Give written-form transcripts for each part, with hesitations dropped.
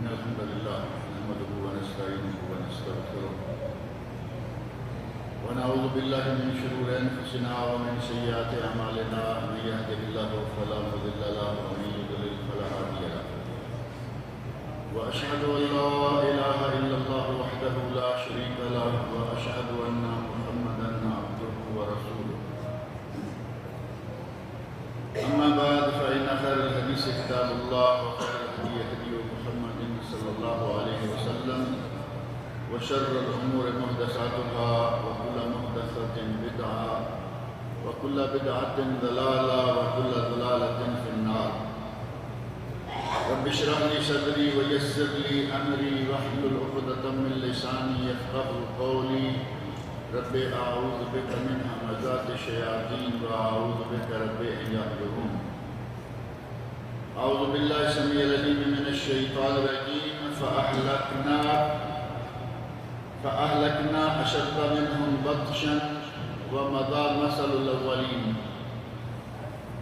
إن الحمد لله نحمده ونستعينه ونستغفره ونعوذ بالله من شرور أنفسنا ومن سيئات أعمالنا من يهده الله فلا مضل له ومن يضلل فلا هادي له وأشهد أن لا إله إلا الله وحده لا شريك له وأشهد أن محمدا عبده ورسوله أما بعد فإن خير الحديث كتاب الله وخير الهدي هدي محمد صلى الله عليه وسلم وشر الأمور محدثاتها وكل محدثة بدعة وكل بدعة ضلالة وكل ضلالة في النار رب اشرح لي صدري ويسر لي أمري واحلل عقدة من لساني يفقهوا قولي رب أعوذ بك من همزات الشياطين وأعوذ بك رب أن يحضرون أعوذ بالله السميع العليم من الشيطان الرجيم فأهلكنا أشد منهم بطشا ومضى مثل الأولين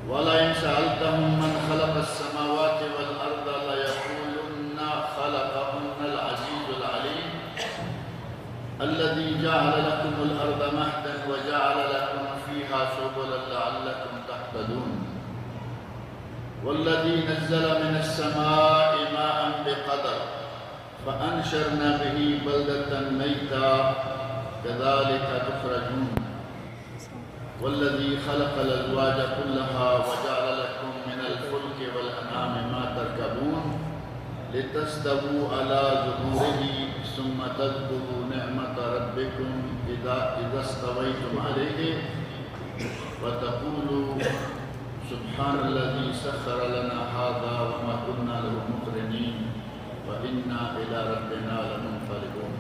ولئن سألتهم من خلق السماوات والأرض ليقولن خلقهن العزيز العليم الذي جعل لكم الأرض مهدا وجعل لكم فيها سبلا لعلكم تهتدون والذي نزل من السماء ماء بقدر فأنشرنا به بلدة ميتا كذلك تخرجون والذي خلق الأزواج كلها وجعل لكم من الفلك والأنعام ما تركبون لتستووا على ظهوره ثم تذكروا نعمة ربكم إذا استويتم عليه وتقولوا سبحان الذي سخر لنا هذا وما كنا له مقرنين وإنا إلى ربنا لمنقلبون.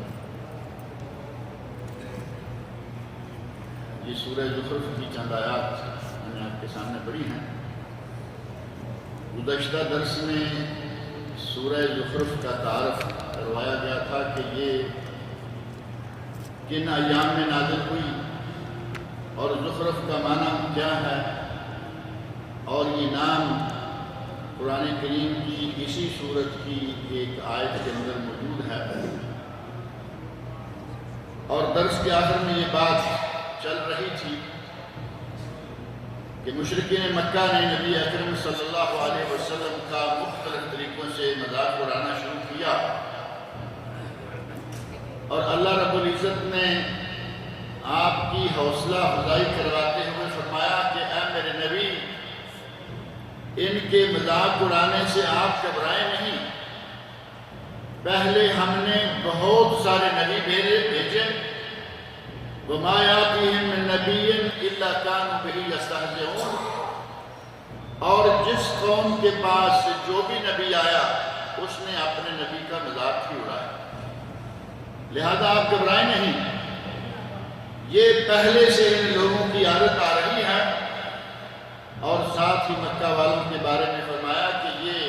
یہ سورہ زخرف کی چند آیات میں نے آپ کے سامنے پڑھی ہیں. گزشتہ درس میں سورہ زخرف کا تعارف کروایا گیا تھا کہ یہ کن ایام میں نازل ہوئی اور زخرف کا معنی کیا ہے، اور یہ نام قرآن کریم کی اسی سورت کی ایک آیت کے اندر موجود ہے. اور درس کے آخر میں یہ بات چل رہی تھی کہ مشرکین مکہ نے نبی اکرم صلی اللہ علیہ وسلم کا مختلف طریقوں سے مذاق اڑانا شروع کیا، اور اللہ رب العزت نے آپ کی حوصلہ افزائی کرواتے ہوئے فرمایا کہ اے میرے نبی، ان کے مذاق اڑانے سے آپ گھبرائیں نہیں. پہلے ہم نے بہت سارے نبی بھیجے وَمَا يَأْتِيهِم مِّن نَّبِيٍّ إِلَّا كَانُوا بِهِ يَسْتَهْزِئُونَ، اور جس قوم کے پاس جو بھی نبی آیا اس نے اپنے نبی کا مذاق ہی اڑایا. لہذا آپ گھبرائیں نہیں، یہ پہلے سے ان لوگوں کی عادت آ رہی ہے. اور ساتھ ہی مکہ والوں کے بارے میں فرمایا کہ یہ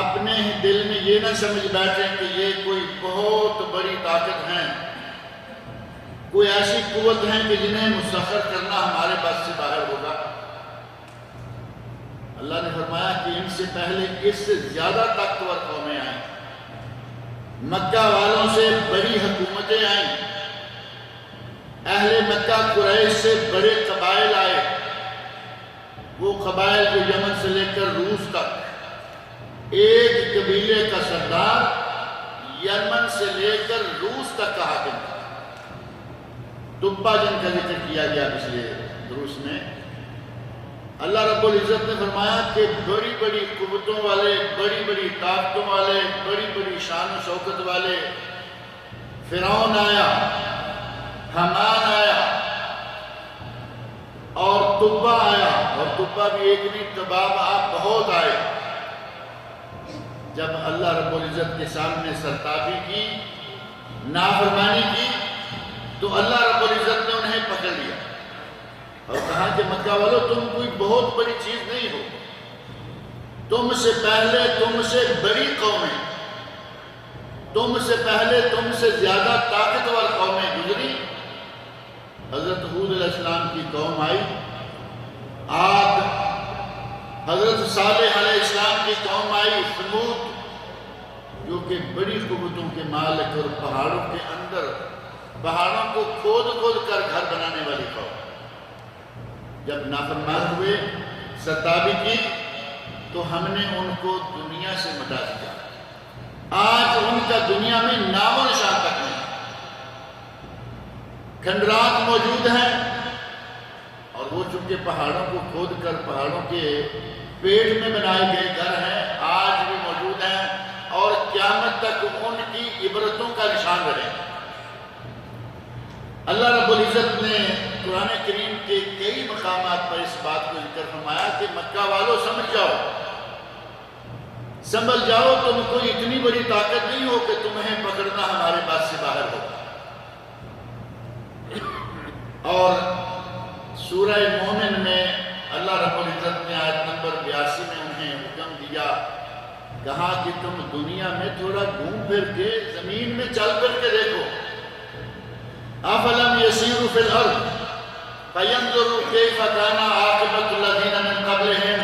اپنے دل میں یہ نہ سمجھ بیٹھیں کہ یہ کوئی بہت بڑی طاقت ہیں، کوئی ایسی قوت ہیں کہ جنہیں مسخر کرنا ہمارے بس سے باہر ہوگا. اللہ نے فرمایا کہ ان سے پہلے اس سے زیادہ طاقتور قومیں آئیں، مکہ والوں سے بڑی حکومتیں آئیں، اہل مکہ قریش سے بڑے قبائل آئے، وہ قبائل جو یمن سے لے کر روس تک، ایک قبیلے کا سردار یمن سے لے کر روس تک کا حاکم تھا. تبا جن کا ذکر کیا گیا پچھلے دروس میں. اللہ رب العزت نے فرمایا کہ بڑی بڑی قوتوں والے، بڑی بڑی طاقتوں والے، بڑی بڑی شان و شوکت والے فرعون آیا، حمان آیا، اور تبا آیا. اور تبا بھی ایک نہیں، تباب آپ بہت آئے. جب اللہ رب العزت کے سامنے سرتابی کی، نافرمانی کی، تو اللہ رب العزت نے انہیں پکڑ لیا اور کہا کہ مکہ والو، تم کوئی بہت بڑی چیز نہیں ہو، تم سے پہلے تم سے بڑی قومیں، تم سے پہلے تم سے زیادہ طاقتور قومیں گزری. حضرت ہود علیہ السلام کی قوم آئی، عاد، حضرت صالح علیہ السلام کی قوم آئی، ثمود، کہ بڑی قوتوں کے مالک اور پہاڑوں کے اندر پہاڑوں کو کھود کھود کر گھر بنانے والی قوم، جب نافرمان ہوئے، ستابی کی، تو ہم نے ان کو دنیا سے مٹا دیا۔ آج ان کا دنیا میں نام و نشان تک نہیں، کھنڈرات موجود ہیں، اور وہ چونکہ پہاڑوں کو کھود کر پہاڑوں کے پیٹ میں بنائے گئے گھر ہیں، آج بھی موجود ہیں اور قیامت تک ان کی عبرتوں کا نشان رہے۔ اللہ رب العزت نے قرآن کریم کے کئی مقامات پر اس بات کو ذکر فرمایا کہ مکہ والوں سمجھ جاؤ، سنبھل جاؤ، تم کوئی اتنی بڑی طاقت نہیں ہو کہ تمہیں پکڑنا ہمارے پاس سے باہر ہو۔ اور سورہ مومن میں اللہ رب العزت نے آیت نمبر 82 میں انہیں حکم دیا، کہا کہ تم دنیا میں تھوڑا گھوم پھر کے زمین میں چل پھر کے دیکھو، افلم یسیروا فی الارض فینظروا کیف کان عاقبۃ الذین من قبلہم،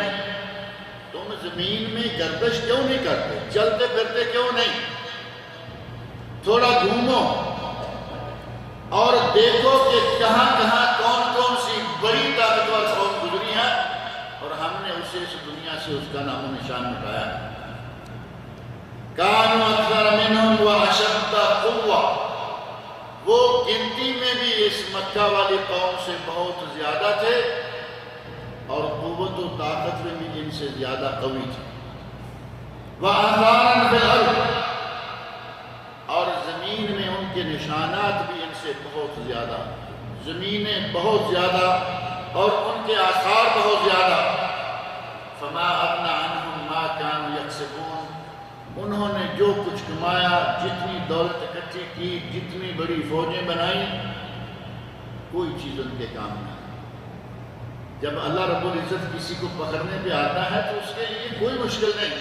تم زمین میں گردش کیوں نہیں کرتے، چلتے پھرتے کیوں نہیں؟ تھوڑا گھومو اور دیکھو کہ کہاں کہاں کون کون سی بڑی طاقتور قوم گزری ہے، اور ہم نے اسے اس دنیا سے اس کا نام و نشان مٹایا۔ کانوا اکثر منہم واشد قوہ، وہ گنتی میں بھی اس مکہ والی قوم سے بہت زیادہ تھے، اور قوت و طاقت میں بھی ان سے زیادہ قوی تھے۔ وآثارا فی الارض، اور زمین میں ان کے نشانات بھی ان سے بہت زیادہ، زمینیں بہت زیادہ اور ان کے آثار بہت زیادہ۔ فما اغنی عنہم ما کانوا یکسبون، انہوں نے جو کچھ کمایا، جتنی دولت اکٹھی کی، جتنی بڑی فوجیں بنائیں، کوئی چیز ان کے کام نہیں۔ جب اللہ رب العزت کسی کو پکڑنے پہ آتا ہے تو اس کے لیے کوئی مشکل نہیں۔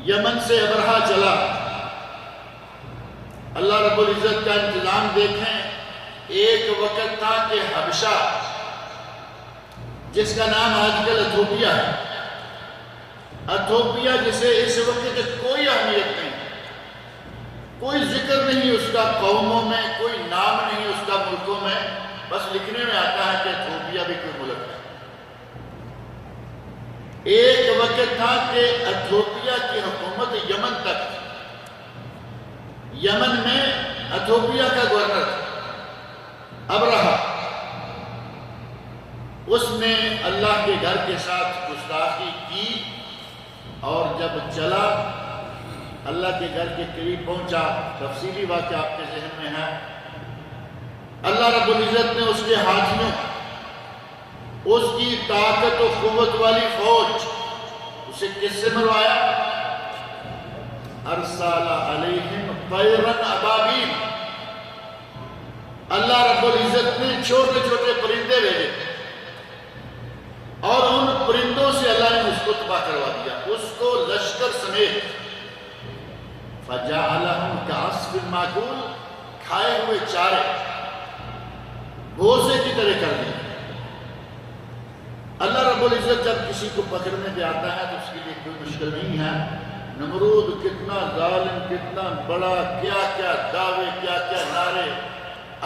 یمن سے ابرہہ چلا، اللہ رب العزت کا انتظام دیکھیں۔ ایک وقت تھا کہ حبشہ، جس کا نام آج کل ایتھوپیا ہے، ایتھوپیا جسے اس وقت کوئی اہمیت نہیں، کوئی ذکر نہیں اس کا قوموں میں، کوئی نام نہیں اس کا ملکوں میں، بس لکھنے میں آتا ہے کہ ایتھوپیا بھی کوئی ملک ہے۔ ایک وقت تھا کہ ایتھوپیا کی حکومت یمن تک تھی، یمن میں ایتھوپیا کا گورنر تھا ابرہہ، اس نے اللہ کے گھر کے ساتھ گستاخی کی، اور جب چلا اللہ کے گھر کے قریب پہنچا، تفصیلی واقعہ آپ کے ذہن میں ہے، اللہ رب العزت نے اس کے ہاتھیوں، اس کی طاقت و قوت والی فوج، اسے کس سے مروایا؟ ارسل علیہم طیرا ابابیل، اللہ رب العزت نے چھوٹے چھوٹے پرندے بھیجے، اور ان پرندوں سے اللہ نے اس کو تباہ کروا دیا، اس کو لشکر سمیت۔ فجعلہم کعصف ماکول، کھائے ہوئے چارے، بھوسے کی طرح کر دیا۔ اللہ رب العزت جب کسی کو پکڑنے پہ آتا ہے تو اس کے لیے کوئی مشکل نہیں ہے۔ نمرود کتنا ظالم، کتنا بڑا، کیا کیا دعوے، کیا کیا نعرے،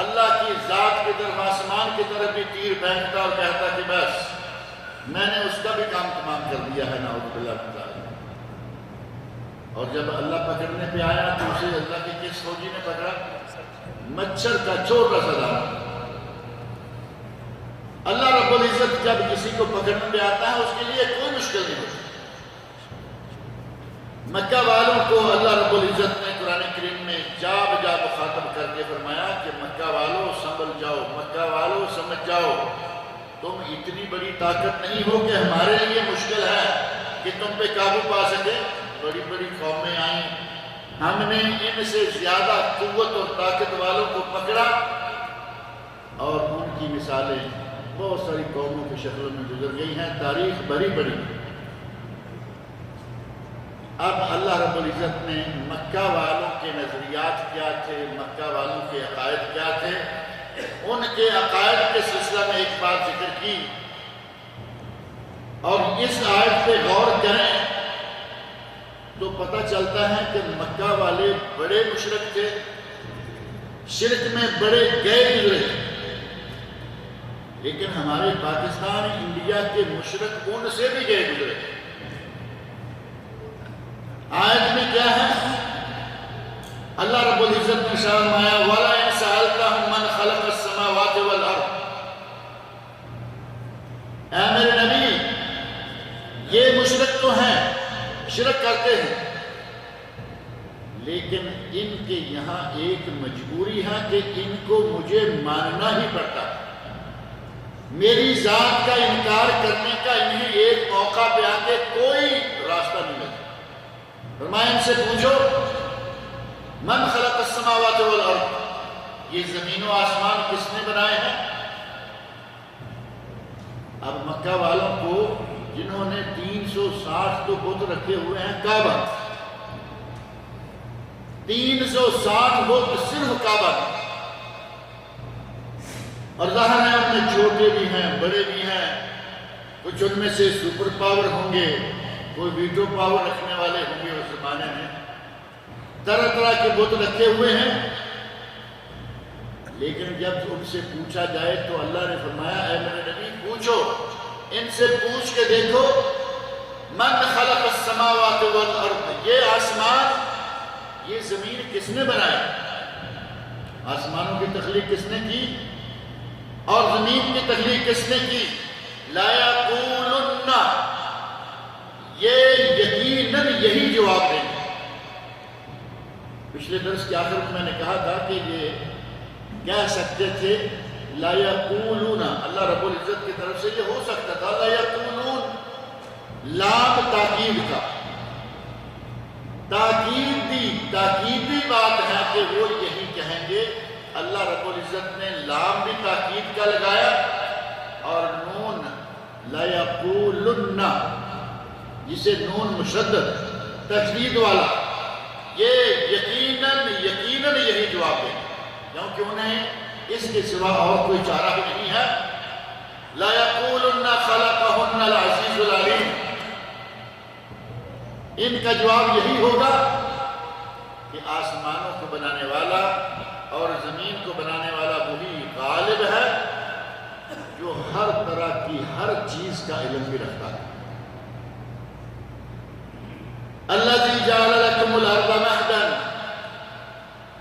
اللہ کی ذات کی طرف، آسمان کی طرف بھی تیر پھینکتا اور کہتا کہ بس میں نے اس کا بھی کام تمام کر دیا ہے، نعوذ باللہ من ذالک۔ اور جب اللہ پکڑنے پہ آیا تو اسے اللہ کے کس فوجی نے پکڑا؟ مچھر کا چھوٹا سا دانہ۔ اللہ رب العزت جب کسی کو پکڑنے پہ آتا ہے اس کے لیے کوئی مشکل نہیں ہوتی۔ مکہ والوں کو اللہ رب العزت نے قرآن کریم میں جا بجا مخاطب کر کے فرمایا کہ مکہ والوں سنبھل جاؤ، مکہ والوں سمجھ جاؤ، تم اتنی بڑی طاقت نہیں ہو کہ ہمارے لیے مشکل ہے کہ تم پہ قابو پا سکے۔ بڑی بڑی قومیں آئیں، ہم نے ان سے زیادہ قوت اور طاقت والوں کو پکڑا، اور ان کی مثالیں بہت ساری قوموں کی شکلوں میں گزر گئی ہیں، تاریخ بھری بڑی۔ اب اللہ رب العزت نے مکہ والوں کے نظریات کیا تھے، مکہ والوں کے عقائد کیا تھے، ان کے عقائد کے سلسلہ میں ایک بات ذکر کی، اور اس آیت پہ غور کریں تو پتہ چلتا ہے کہ مکہ والے بڑے مشرک تھے، شرک میں بڑے گئے گزرے، لیکن ہمارے پاکستان انڈیا کے مشرک ان سے بھی گئے گزرے۔ آیت میں کیا ہے؟ اللہ رب العزت نے فرمایا وَلَا إِن سَأَلْتَهُم مَّنْ خَلَقَ السَّمَاوَاتِ وَالْأَرْضَ، اے میرے نبی یہ مشرک تو ہیں، شرک کرتے ہیں، لیکن ان کے یہاں ایک مجبوری ہے کہ ان کو مجھے ماننا ہی پڑتا ہے، میری ذات کا انکار کرنے کا انہیں ایک موقع پہ آ کے کوئی راستہ نہیں ملتا۔ فرمایا ان سے پوچھو من خلق السماوات والارض، یہ زمین و آسمان کس نے بنائے ہیں؟ اب مکہ والوں کو جنہوں نے 360 تو بت رکھے ہوئے ہیں کعبہ، 360 بت صرف کعبہ، اور ظاہر ہے ان میں چھوٹے بھی ہیں بڑے بھی ہیں، کچھ ان میں سے سپر پاور ہوں گے، کوئی ویٹو پاور رکھنے والے ہوں گے، اس زمانے میں طرح طرح کے بت رکھے ہوئے ہیں، لیکن جب ان سے پوچھا جائے تو اللہ نے فرمایا اے میرے نبی پوچھو، ان سے پوچھ کے دیکھو من خلق السماوات والارض، یہ آسمان یہ زمین کس نے بنائی؟ آسمانوں کی تخلیق کس نے کی اور زمین کی تخلیق کس نے کی؟ لا یقولن، یہ یقیناً یہی جواب دیں گے۔ پچھلے درس کے آخر میں نے کہا تھا کہ یہ کہہ سکتے تھے لا یقولون، اللہ رب العزت کی طرف سے یہ ہو سکتا تھا لا یقولون، لام تاکید کا، تاکیدی بات ہے کہ وہ یہی کہیں گے۔ اللہ رب العزت نے لام بھی تاکید کا لگایا اور نون لا یقولن، جسے نون مشدد تشدید والا، یہ یقیناً یہی جواب دیں، کیونکہ انہیں اس کے سوا اور کوئی چارہ بھی نہیں ہے۔ لا یقولن خلقہن العزیز العلیم، ان کا جواب یہی ہوگا کہ آسمانوں کو بنانے والا اور زمین کو بنانے والا وہی غالب ہے جو ہر طرح کی ہر چیز کا علم بھی رکھتا ہے۔ الذی جعل لکم الارض مہدا،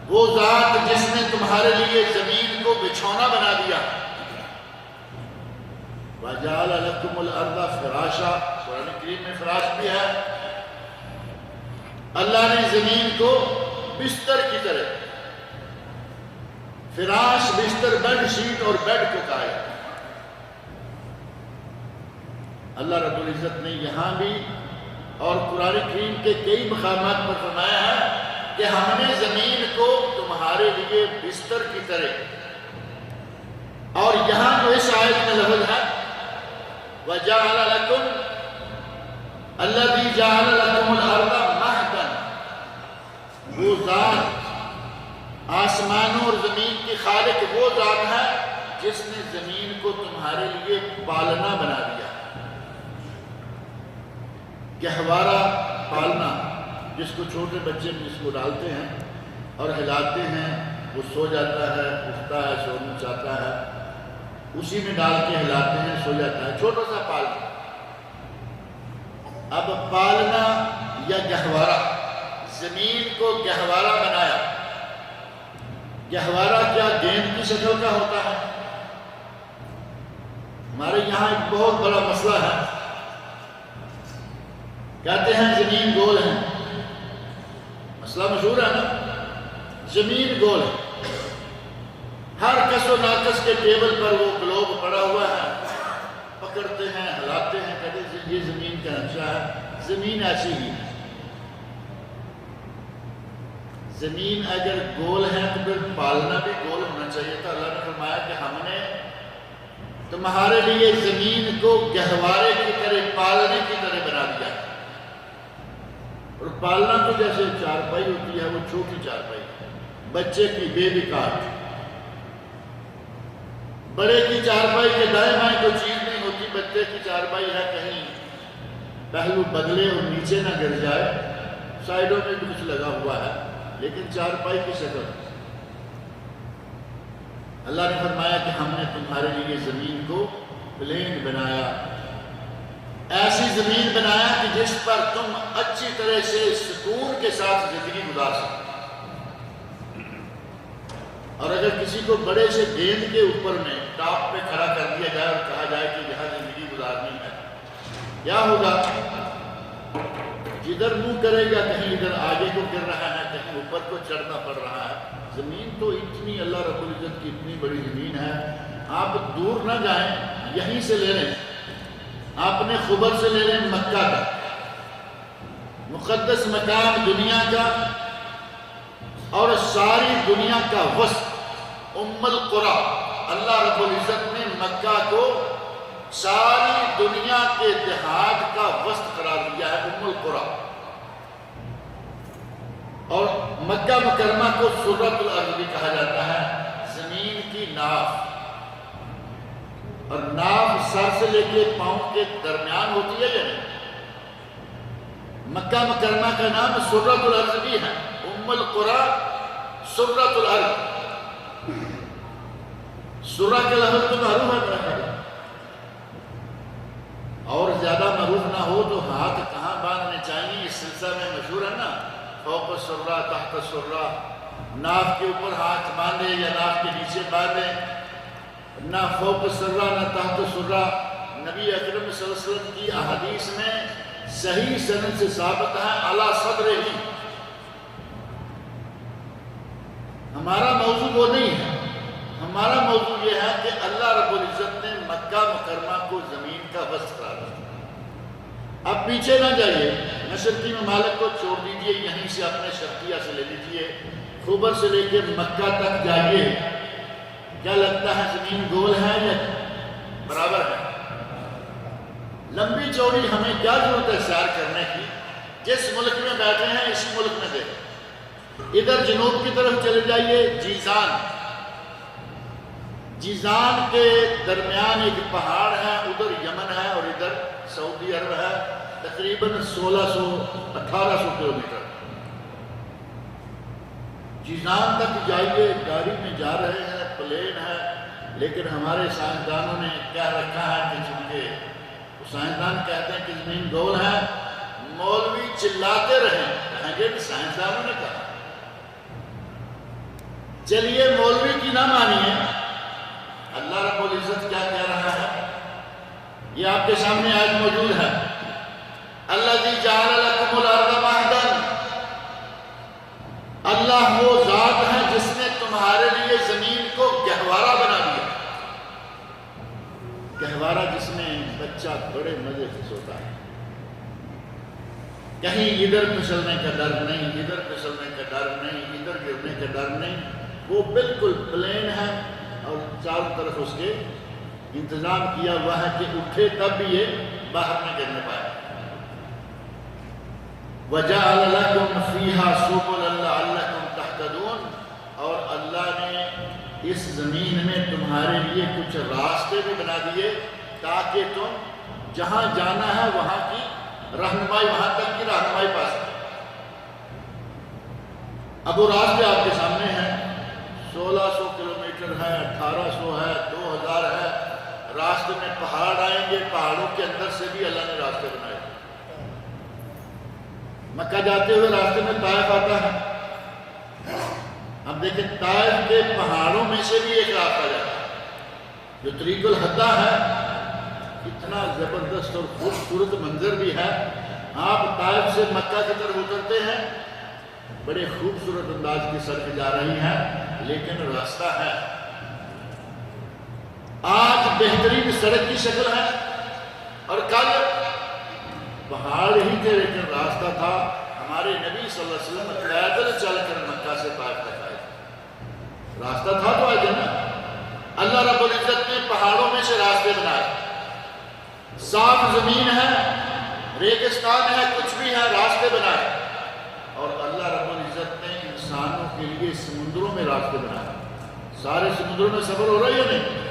وہ ذات جس نے تمہارے لیے زمین کو بچھونا بنا دیا۔ وجعل لکم الارض فراشا، قرآن کریم میں فراش بھی ہے، اللہ نے زمین کو بستر کی طرح، فراش بستر بیڈ شیٹ اور بیڈ کو کہا ہے۔ اللہ رب العزت نے یہاں بھی اور قرآن کریم کے کئی مقامات پر فرمایا ہے کہ ہم نے زمین کو تمہارے لیے بستر کی طرح، اور یہاں جو اس آیت میں لفظ ہے وَجَعَلَ لَكُمْ الَّذِي جَعَلَ لَكُمُ الْأَرْضَ مَهْدًا، وہ ذات آسمانوں اور زمین کی خالق وہ ذات ہے جس نے زمین کو تمہارے لیے پالنا بنا دیا۔ گہوارہ پالنا، جس کو چھوٹے بچے جس کو ڈالتے ہیں اور ہلاتے ہیں، وہ سو جاتا ہے، اٹھتا ہے، شور مچاتا ہے، اسی میں ڈال کے ہلاتے ہیں، سو جاتا ہے، چھوٹا سا پالنا۔ اب پالنا یا گہوارہ، زمین کو گہوارہ بنایا۔ گہوارہ کیا گیند کی شکل کا ہوتا ہے؟ ہمارے یہاں ایک بہت بڑا مسئلہ ہے، کہتے ہیں زمین گول ہے، مسئلہ مشہور ہے نا، زمین گول ہے، ہر کس و ناقص کے ٹیبل پر وہ گلوب پڑا ہوا ہے، پکڑتے ہیں، ہلاتے ہیں، کہتے ہیں یہ زمین کا نقشہ ہے۔ زمین ایسی ہی ہے، زمین اگر گول ہے تو پھر پالنا بھی گول ہونا چاہیے تھا۔ اللہ نے فرمایا کہ ہم نے تمہارے لیے زمین کو گہوارے کی طرح، پالنے کی طرح بنا دیا۔ اور پالنا تو جیسے چارپائی ہوتی ہے، وہ چھوٹی چارپائی، بچے کی بیبی کاٹ، بڑے کی چارپائی کے دائیں بائیں کوئی چیز نہیں ہوتی، بچے کی چارپائی ہے کہیں پہلو بدلے اور نیچے نہ گر جائے، سائڈوں میں بھی کچھ لگا ہوا ہے لیکن چارپائی کی شکل۔ اللہ نے فرمایا کہ ہم نے تمہارے لیے زمین کو پلین بنایا، ایسی زمین بنایا کہ جس پر تم اچھی طرح سے سکون کے ساتھ زندگی گزار سکو۔ اور اگر کسی کو بڑے سے گیند کے اوپر میں ٹاپ پہ کھڑا کر دیا جائے اور کہا جائے کہ یہاں زندگی گزارنی ہے، کیا ہوگا؟ جدھر منہ کرے گا کہیں ادھر آگے کو گر رہا ہے، کہیں اوپر کو چڑھنا پڑ رہا ہے۔ زمین تو اتنی اللہ رب العزت کی اتنی بڑی زمین ہے، آپ دور نہ جائیں، یہیں سے لے لیں، آپ نے خبر سے لے لیں مکہ کا، مقدس مقام دنیا کا، اور ساری دنیا کا وسط ام القریٰ۔ اللہ رب العزت نے مکہ کو ساری دنیا کے دیہات کا وسط قرار دیا ہے، ام القریٰ۔ اور مکہ مکرمہ کو سرۃ الارض بھی کہا جاتا ہے، زمین کی ناف۔ اور ناف سر سے لے کے پاؤں کے درمیان ہوتی ہے یا نہیں؟ مکہ مکرمہ کا نام سرۃ الارض بھی ہے، ام القریٰ، سرۃ الارض۔ سرہ کے لفظ تو معروف ہے میرا خیال، اور زیادہ معروف نہ ہو تو ہاتھ کہاں باندھنے چاہیے، اس سلسلہ میں مشہور ہے نا، فوق السرہ تحت السرہ، ناف کے اوپر ہاتھ باندھے یا ناف کے نیچے باندھے، نہ فوق السرہ نہ تحت السرہ۔ نبی اکرم صلی اللہ علیہ وسلم کی احادیث میں صحیح سند سے ثابت ہے، علی صدرہ ہی۔ ہمارا موضوع وہ نہیں ہے، ہمارا موضوع یہ ہے کہ اللہ رب العزت نے مکہ مکرمہ کو زمین کا وسط قرار دیا۔ اب پیچھے نہ جائیے، مشرقی ممالک کو چھوڑ دیجئے، یہیں سے اپنے شرقیہ سے لے لیجئے، خیبر سے لے کے مکہ تک جائیے، کیا لگتا ہے زمین گول ہے یا برابر ہے؟ لمبی چوڑی ہمیں کیا ضرورت ہے سیر کرنے کی؟ جس ملک میں بیٹھے ہیں اسی ملک میں دیکھیں، ادھر جنوب کی طرف چلے جائیے، جیزان کے درمیان ایک پہاڑ ہے، ادھر یمن ہے اور ادھر سعودی عرب ہے، تقریباً 1800 کلومیٹر۔ جیزان تک جائیے، گاڑی میں جا رہے ہیں، پلین ہے، لیکن ہمارے سائنسدانوں نے کہہ رکھا ہے کہ چونکہ سائنسدان کہتے ہیں کہ زمین گول ہے، مولوی چلاتے رہیں، کہیں گے کہ سائنسدانوں نے کہا۔ چلیے مولوی کی نہ مانیے، اللہ رب العزت کیا کہہ رہا ہے، یہ آپ کے سامنے آج موجود ہے۔ الذی جعل لکم الارض مہدا، اللہ وہ ذات ہے جس نے تمہارے لیے زمین کو گہوارہ بنا دیا۔ گہوارہ جس میں بچہ بڑے مزے سے سوتا ہے، کہیں ادھر پھسلنے کا ڈر نہیں، ادھر پھسلنے کا ڈر نہیں، ادھر گرنے کا ڈر نہیں، وہ بالکل پلین ہے اور چاروں طرف اس کے انتظام کیا ہوا ہے کہ اٹھے تب بھی یہ باہر نہ گرنے پائے۔ وَجَعَلَ لَكُمْ فِيهَا سُبُلًا لَعَلَّكُمْ تَهْتَدُونَ، اور اللہ نے اس زمین میں تمہارے لیے کچھ راستے بھی بنا دیے تاکہ تم جہاں جانا ہے وہاں کی رہنمائی، وہاں تک کی رہنمائی پا سکتے۔ اب وہ راستے آپ کے سامنے ہیں، 1600 کلومیٹر ہے، 1800 ہے، 2000 ہے۔ راستے میں پہاڑ آئیں گے، پہاڑوں کے اندر سے بھی اللہ نے راستے بنائے۔ مکہ جاتے ہوئے راستے میں طائف آتا ہے، اب دیکھیں طائف کے پہاڑوں میں سے بھی ایک راستہ جاتا ہے جو طریق الحدہ ہے، اتنا زبردست اور خوبصورت منظر بھی ہے۔ آپ طائف سے مکہ کی طرف اترتے ہیں، بڑے خوبصورت انداز کی سڑک جا رہی ہے، لیکن راستہ ہے۔ آج بہترین سڑک کی شکل ہے اور کل پہاڑ ہی تھے لیکن راستہ تھا۔ ہمارے نبی صلی اللہ علیہ وسلم پیدل چل کر مکہ سے طائف تک آئے، راستہ تھا تو آئے نا۔ اللہ رب العزت نے پہاڑوں میں سے راستے بنائے، صاف زمین ہے، ریگستان ہے، کچھ بھی ہے، راستے بنائے۔ اور اللہ رب العزت نے انسانوں کے لیے سمندروں میں راستے بنائے۔ سارے سمندروں میں سفر ہو رہی ہے نہیں؟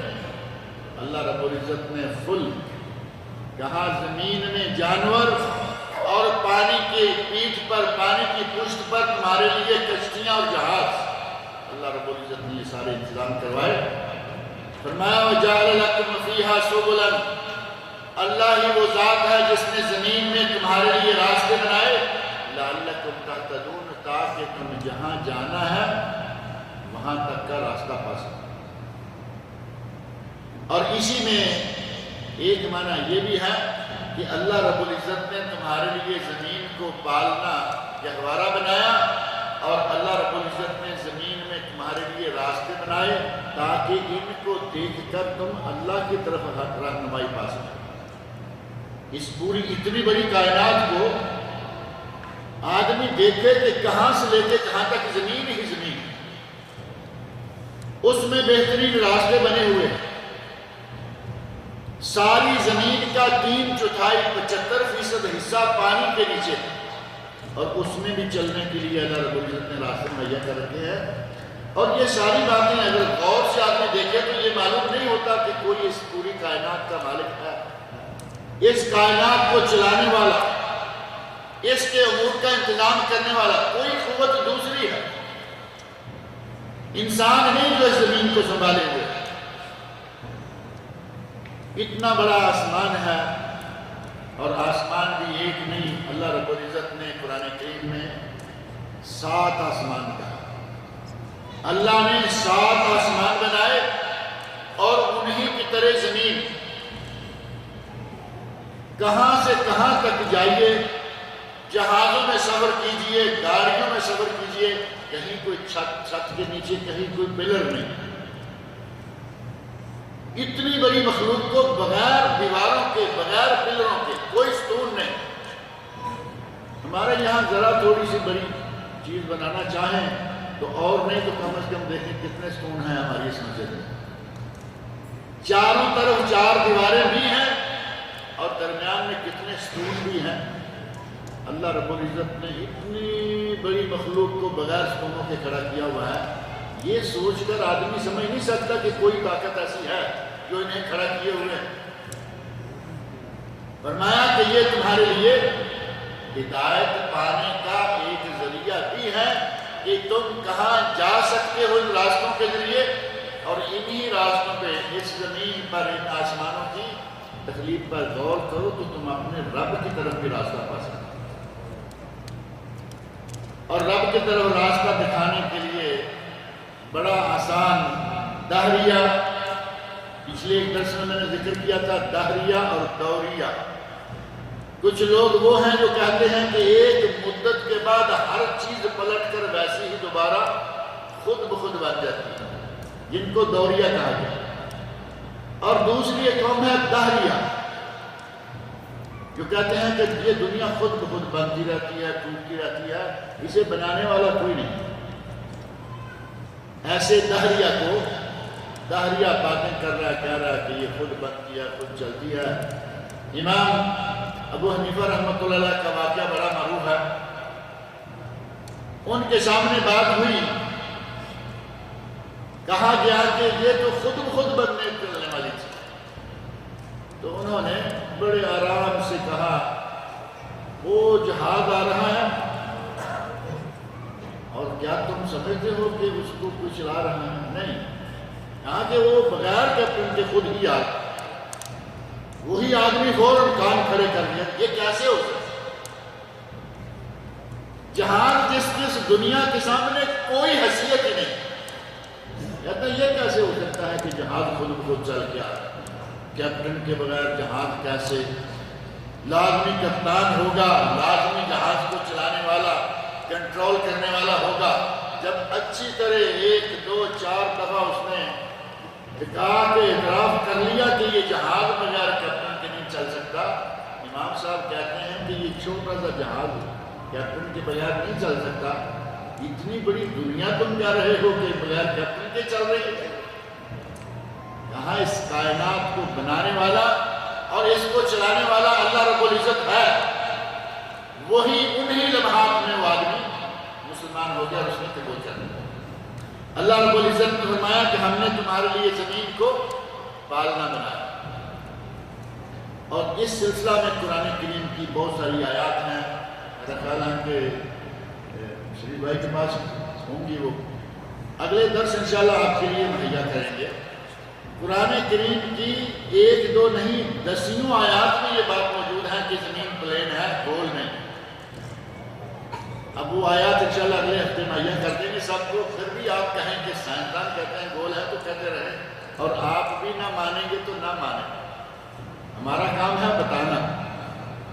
اللہ رب العزت نے فل کہاں زمین میں جانور اور پانی کی پیٹھ پر، پانی پر تمہارے لیے کشتیاں اور جہاز، اللہ رب العزت نے یہ سارے انتظام کروائے۔ فرمایا وَجَعَلَ لَكُمْ فِيهَا سُبُلًا، اللہ ہی وہ ذات ہے جس نے زمین میں تمہارے لیے راستے بنائے، لَعَلَّكُمْ تَهْتَدُونَ، تاکہ تم جہاں جانا ہے وہاں تک کا راستہ پا سکو۔ اور اسی میں ایک معنی یہ بھی ہے کہ اللہ رب العزت نے تمہارے لیے زمین کو پالنا گہوارہ بنایا، اور اللہ رب العزت نے زمین میں تمہارے لیے راستے بنائے تاکہ ان کو دیکھ کر تم اللہ کی طرف رہنمائی پا سکو۔ اس پوری اتنی بڑی کائنات کو آدمی دیکھے کہ کہاں سے لے کے کہاں تک زمین ہی زمین، اس میں بہترین راستے بنے ہوئے ہیں۔ ساری زمین کا 3/4 75% حصہ پانی کے نیچے، اور اس میں بھی چلنے کے لیے اللہ رب العزت نے راستے مہیا کر رکھے ہیں۔ اور یہ ساری باتیں اگر غور سے آدمی دیکھے تو یہ معلوم نہیں ہوتا کہ کوئی اس پوری کائنات کا مالک ہے، اس کائنات کو چلانے والا، اس کے امور کا انتظام کرنے والا کوئی قوت دوسری ہے، انسان نہیں جو اس زمین کو سنبھالے ہوئے۔ اتنا بڑا آسمان ہے، اور آسمان بھی ایک نہیں، اللہ رب العزت نے قرآن کریم میں 7 آسمان کہا۔ اللہ نے 7 آسمان بنائے اور انہی کی طرح زمین، کہاں سے کہاں تک جائیے، جہازوں میں سفر کیجئے، گاڑیوں میں سفر کیجئے، کہیں کوئی چھت کے نیچے کہیں کوئی پلر نہیں۔ اتنی بڑی مخلوق کو بغیر دیواروں کے، بغیر پلروں کے، کوئی ستون نہیں۔ ہمارے یہاں ذرا تھوڑی سی بڑی چیز بنانا چاہیں تو اور نہیں تو کم از کم دیکھیں کتنے ستون ہیں ہماری اس مسجد میں۔ چاروں طرف 4 دیواریں بھی ہیں اور درمیان میں کتنے ستون بھی ہیں۔ اللہ رب العزت نے اتنی بڑی مخلوق کو بغیر ستونوں کے کھڑا کیا ہوا ہے، یہ سوچ کر آدمی سمجھ نہیں سکتا کہ کوئی طاقت ایسی ہے جو انہیں کھڑا کیے ہوئے ہیں۔ فرمایا کہ یہ تمہارے لیے ہدایت پانے کا ایک ذریعہ بھی ہے کہ تم کہاں جا سکتے ہو ان راستوں کے ذریعے، اور انہی راستوں پہ اس زمین پر ان آسمانوں کی تخلیق پر غور کرو تو تم اپنے رب کی طرف بھی راستہ پا سکتے ہو۔ اور رب کی طرف راستہ دکھانے کے لیے بڑا آسان دہریہ، پچھلے ایک درس میں نے ذکر کیا تھا دہریہ اور دوریہ۔ کچھ لوگ وہ ہیں جو کہتے ہیں کہ ایک مدت کے بعد ہر چیز پلٹ کر ویسے ہی دوبارہ خود بخود بن جاتی ہے، جن کو دوریہ کہا گیا۔ اور دوسری ایک قوم ہے دہریہ، جو کہتے ہیں کہ یہ دنیا خود بخود بنتی رہتی ہے، ٹوٹتی رہتی ہے، اسے بنانے والا کوئی نہیں۔ ایسے دہریہ کو دہریہ باتیں کر رہا ہے، کہہ رہا ہے کہ یہ خود بنتی ہے، خود چلتی ہے۔ امام ابو حنیفہ رحمۃ اللہ علیہ کا واقعہ بڑا معروف ہے۔ ان کے سامنے بات ہوئی، کہا گیا کہ یہ تو خود بخود بننے چلنے والی تھی، تو انہوں نے بڑے آرام سے کہا وہ جہاز آ رہا ہے، اور کیا تم سمجھتے ہو کہ اس کو کوئی چلا رہا ہے؟ نہیں، کہا کہ وہ بغیر کیپٹن کے خود ہی آ، وہی آدمی فوراً کان کھڑے کر دیا۔ یہ کیسے ہو سکتا؟ جہاز جس دنیا کے سامنے کوئی حیثیت ہی نہیں، کہتا یہ کیسے ہو سکتا ہے کہ جہاز خود بخود چل کے آ، کیپٹن کے بغیر جہاز کیسے؟ لازمی کپتان ہوگا، لازمی جہاز کو چلانے والا، کنٹرول کرنے والا ہوگا۔ جب اچھی طرح 1 2 4 دفعہ اس نے کہا کہ اعتراف کر لیا کہ یہ جہاز بغیر کیپٹن کے نہیں چل سکتا، امام صاحب کہتے ہیں کہ یہ چھوٹا سا جہاز کیپٹن کے بغیر نہیں چل سکتا، اتنی بڑی دنیا تم کہہ رہے ہو کہ بغیر کیپٹن کے چل رہی ہے؟ کہاں اس کائنات کو بنانے والا اور اس کو چلانے والا اللہ رب العزت ہے، وہی انہی لمحات میں وہ آدمی مسلمان ہو گیا اور اس نے قبول کر لیا۔ اللہ رب العزت نے فرمایا کہ ہم نے تمہارے لیے زمین کو پالنا بنایا، اور اس سلسلہ میں قرآن کریم کی بہت ساری آیات ہیں۔ میرا خیال ہے کہ مودودی بھائی کے پاس ہوں گی، وہ اگلے درس انشاءاللہ آپ کے لیے مہیا کریں گے۔ قرآن کریم کی ایک دو نہیں دسیوں آیات میں یہ بات موجود ہے کہ زمین پلین ہے، گول نہیں۔ اب وہ آیات انشاءاللہ اگلے ہفتے مہیا کر دیں گے سب کو۔ پھر بھی آپ کہیں کہ سائنسدان کہتے ہیں گول ہے تو کہتے رہیں، اور آپ بھی نہ مانیں گے تو نہ مانیں۔ ہمارا کام ہے بتانا،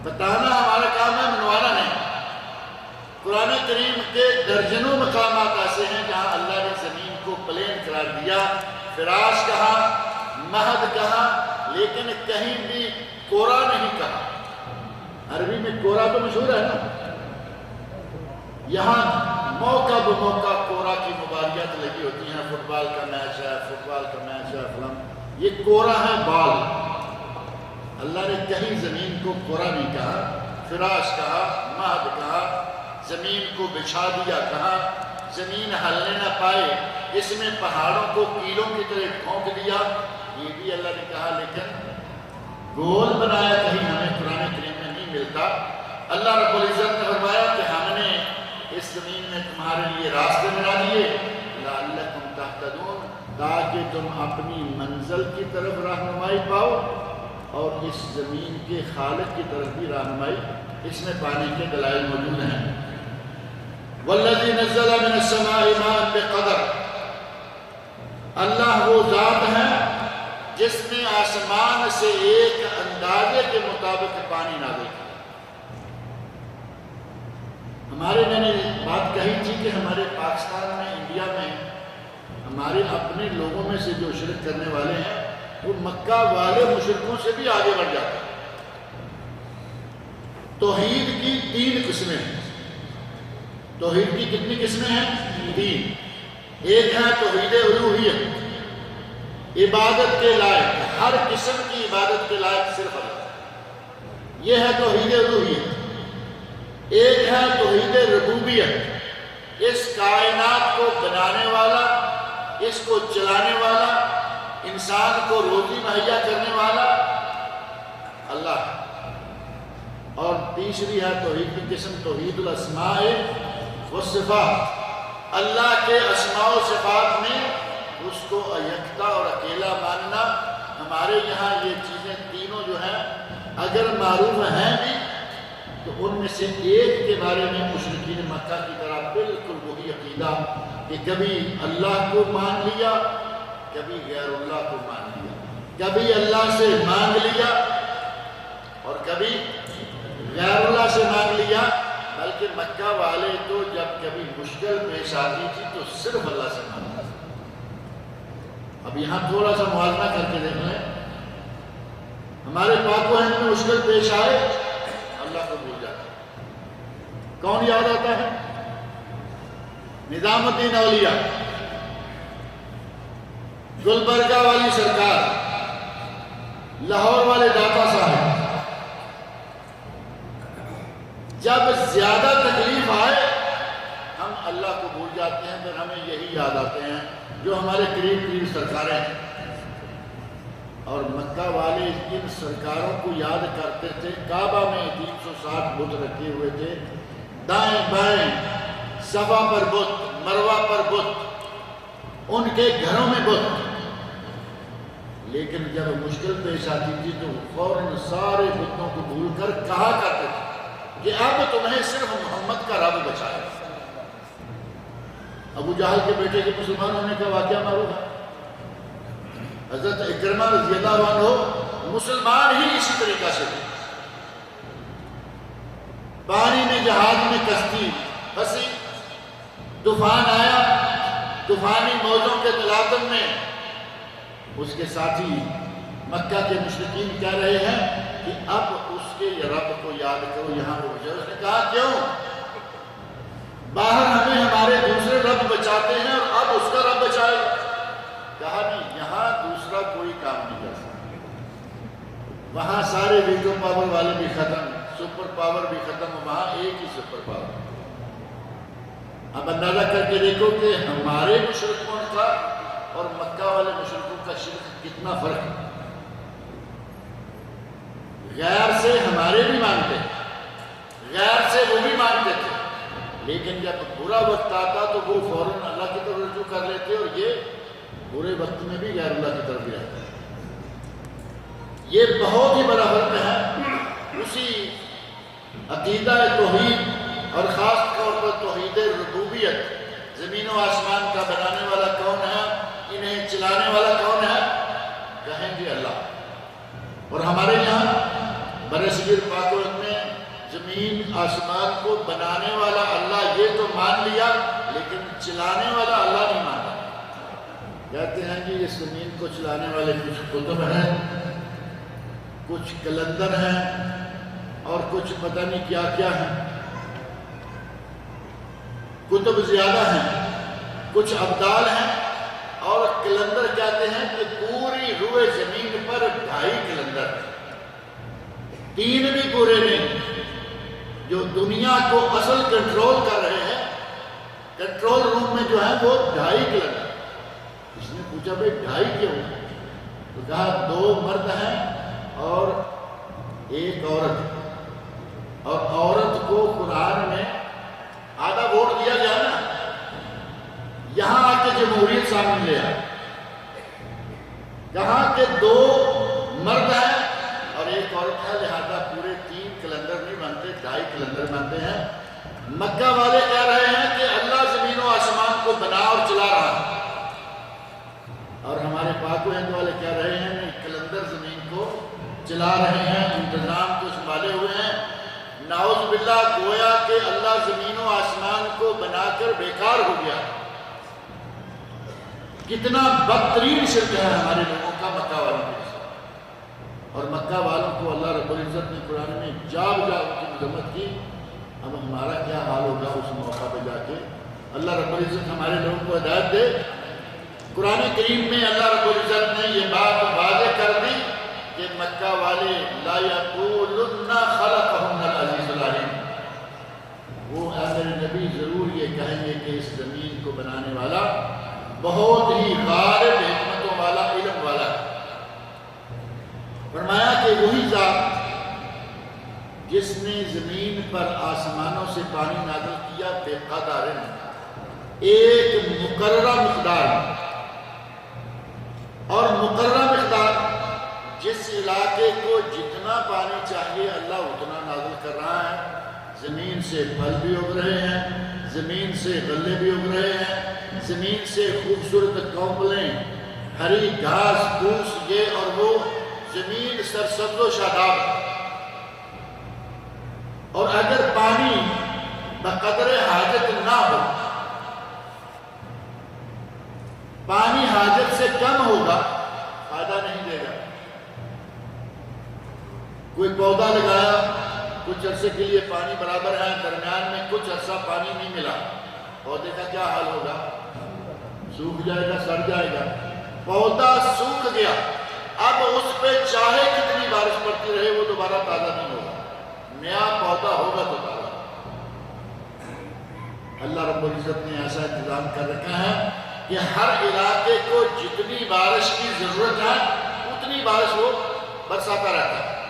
بتانا ہمارا کام ہے، منوانا نہیں۔ قرآن کریم کے درجنوں مقامات ایسے ہیں جہاں اللہ نے زمین کو پلین قرار دیا، فراش کہا، مہد کہا، لیکن کہیں بھی کورا نہیں کہا۔ عربی میں کورا تو مشہور ہے نا، یہاں موقع بموقع کورا کی مباریات لگی ہوتی ہیں، فٹ بال کا میچ ہے، فٹ بال کا میچ ہے فلم، یہ کورا ہے بال۔ اللہ نے کہیں زمین کو کورا نہیں کہا، فراش کہا، مہد کہا، زمین کو بچھا دیا کہا، زمین ہلنے نہ پائے، اس میں پہاڑوں کو کیلوں کی طرح ٹھونک دیا، یہ بھی اللہ نے کہا، لیکن گول بنایا کہیں ہمیں قرآن کریم میں نہیں ملتا۔ اللہ رب العزت نے فرمایا کہ ہم نے اس زمین میں تمہارے لیے راستے بنا دیے، لعلکم تہتدون، تاکہ تم اپنی منزل کی طرف رہنمائی پاؤ، اور اس زمین کے خالق کی طرف بھی رہنمائی اس میں پانے کے دلائل موجود ہیں۔ والذی نزل من السماء ماء بقدر، اللہ وہ ذات ہے جس نے آسمان سے ایک اندازے کے مطابق پانی نازل کیا۔ میں نے بات کہی تھی کہ ہمارے پاکستان میں، انڈیا میں، ہمارے اپنے لوگوں میں سے جو شرک کرنے والے ہیں وہ مکہ والے مشرکوں سے بھی آگے بڑھ جاتے ہیں۔ توحید کی 3 قسمیں ہیں۔ توحید کی کتنی قسمیں ہیں؟ 3۔ ایک ہے توحید الوہیت، عبادت کے لائق، ہر قسم کی عبادت کے لائق صرف اللہ، یہ ہے توحید الوہیت۔ ایک ہے توحید ربوبیت، اس کائنات کو بنانے والا، اس کو چلانے والا، انسان کو روزی مہیا کرنے والا اللہ۔ اور تیسری ہے توحید کی قسم توحید الاسماء والصفات، اللہ کے اسماء و صفات میں اس کو یکتا اور اکیلا ماننا۔ ہمارے یہاں یہ چیزیں تینوں جو ہیں اگر معروف ہیں بھی تو ان میں سے ایک کے بارے میں مشرکین مکہ کی طرح بالکل وہی عقیدہ کہ کبھی اللہ کو مان لیا، کبھی غیر اللہ کو مان لیا، کبھی اللہ سے مانگ لیا اور کبھی غیر اللہ سے مانگ لیا۔ بلکہ مکہ والے تو جب کبھی مشکل پیش آتی تھی تو صرف اللہ سے مانگتے تھے۔ اب یہاں تھوڑا سا موازنہ کر کے دیکھ لیں، ہمارے پاک و ہند میں مشکل پیش آئے اللہ کو بھول جاتا ہے۔ کون یاد آتا ہے؟ نظام الدین اولیاء، گلبرگہ والی سرکار، لاہور والے داتا صاحب۔ جب زیادہ تکلیف آئے ہم اللہ کو بھول جاتے ہیں، پھر ہمیں یہی یاد آتے ہیں جو ہمارے قریب قریب سرکاریں ہیں۔ اور مکہ والے ان سرکاروں کو یاد کرتے تھے۔ کعبہ میں 360 بت رکھے ہوئے تھے، دائیں بائیں، صفا پر بت، مروہ پر بت، ان کے گھروں میں بت۔ لیکن جب مشکل پیش آتی تھی تو فوراً سارے بتوں کو بھول کر کہا کرتے تھے کہ اب تمہیں صرف محمد کا رب بچائے۔ ابو جہل کے بیٹے کے مسلمان ہونے کا واقعہ معروف ہے۔ حضرت اکرمہ رضی اللہ عنہ مسلمان ہی اسی طریقہ سے تھے۔ پانی میں جہاز میں کشتی پھنسی، طوفان آیا، طوفانی موجوں کے تلاطم میں اس کے ساتھی مکہ کے مشرکین کہہ رہے ہیں کہ اب اس کے رب کو یاد کرو، یہاں ہو جائے۔ اس نے کہا کیوں؟ باہر ہمیں ہمارے دوسرے رب بچاتے ہیں اور اب اس کا رب بچائے۔ کہا نہیں، یہاں دوسرا کوئی کام نہیں کر سکتا، وہاں سارے ویٹو پاور والے بھی ختم، سپر پاور بھی ختم، وہاں ایک ہی سپر پاور۔ اب اندازہ کر کے دیکھو کہ ہمارے مشرکوں کا اور مکہ والے مشرکوں کا شرک کتنا فرق ہے۔ غیر سے ہمارے بھی مانتے، غیر سے وہ بھی مانتے تھے، لیکن جب برا وقت آتا تو وہ فوراً اللہ کی طرف رجوع کر لیتے، اور یہ برے وقت میں بھی غیر اللہ کی طرف بھی رہتا ہے۔ یہ بہت ہی بڑا فرق ہے۔ اسی عقیدہ توحید اور خاص طور پر توحید ربوبیت، زمین و آسمان کا بنانے والا کون ہے، انہیں چلانے والا کون ہے، کہیں گے اللہ۔ اور ہمارے یہاں برصغیر پاک و ہند میں زمین آسمان کو بنانے والا اللہ یہ تو مان لیا، لیکن چلانے والا اللہ نہیں مانا۔ کہتے ہیں کہ اس زمین کو چلانے والے کچھ کتب ہیں، کچھ کلندر ہیں، اور کچھ پتہ نہیں کیا کیا ہیں۔ کتب زیادہ ہیں، کچھ ابدال ہیں، اور کلندر کہتے ہیں کہ پوری روئے زمین پر 2.5 کلندر ہیں، 3 بھی پورے نہیں۔ جو دنیا کو اصل کنٹرول کر رہے ہیں، کنٹرول روم میں جو ہے وہ 2.5 کلندر۔ اس نے پوچھا بھئی 2.5 کیوں؟ تو کہا 2 مرد ہیں اور 1 عورت، اور عورت کو قرآن میں آدھا ووٹ دیا گیا نا، یہاں آ کے جمہوریت سامنے لے آئے، کہاں کہ 2 مرد ہیں اور 1 عورت ہے، لہذا پورے 3 کلندر نہیں بنتے، 2.5 کلندر بنتے ہیں۔ مکہ والے کہہ رہے ہیں کہ اللہ زمین و آسمان کو بنا اور چلا رہا ہے، اور ہمارے پاک و ہند والے کہہ رہے ہیں کہ کلندر زمین کو چلا رہے ہیں، انتظام کو سنبھالے ہوئے ہیں۔ نعوذ باللہ، گویا کہ اللہ زمین و آسمان کو بنا کر بیکار ہو گیا۔ کتنا بدترین شرک ہے ہمارے لوگوں کا مکہ والوں کے ساتھ، اور مکہ والوں کو اللہ رب العزت نے قرآن میں جا کی مذمت کی۔ اب ہمارا کیا حال ہوگا اس موقع پہ جا کے؟ اللہ رب العزت ہمارے لوگوں کو ہدایت دے۔ قرآن کریم میں اللہ رب العزت نے یہ بات واضح کر دی کہ مکہ والے لا یقولن خلقہن العزیز العلیم، وہ اے میرے نبی ضرور یہ کہیں گے کہ اس زمین کو بنانے والا بہت ہی غالب حکمتوں والا، علم والا ہے۔ فرمایا کہ وہی ذات جس نے زمین پر آسمانوں سے پانی نازل کیا بے قدر ایک مقررہ مقدار میں، اور مقررہ مقدار جس علاقے کو جتنا پانی چاہیے اللہ اتنا نازل کر رہا ہے۔ زمین سے پھل بھی اگ رہے ہیں، زمین سے غلے بھی اگ رہے ہیں، زمین سے خوبصورت کونپلیں، ہری گھاس پھوس، یہ اور وہ، زمین سرسبز و شاداب ہے۔ اور اگر پانی بقدر حاجت نہ ہو، پانی حاجت سے کم ہوگا، فائدہ نہیں دے گا۔ کوئی پودا لگایا، کچھ عرصے کے لیے پانی برابر ہے، درمیان میں کچھ عرصہ پانی نہیں ملا، پودے کا کیا حال ہوگا؟ سوکھ جائے گا، سڑ جائے گا۔ پودا سوکھ گیا، اب اس پہ چاہے کتنی بارش پڑتی رہے وہ دوبارہ تازہ نہیں ہوگا، نیا پودا ہوگا تو تازہ۔ اللہ رب العزت نے ایسا انتظام کر رکھا ہے کہ ہر علاقے کو جتنی بارش کی ضرورت ہے اتنی بارش وہ برساتا رہتا ہے،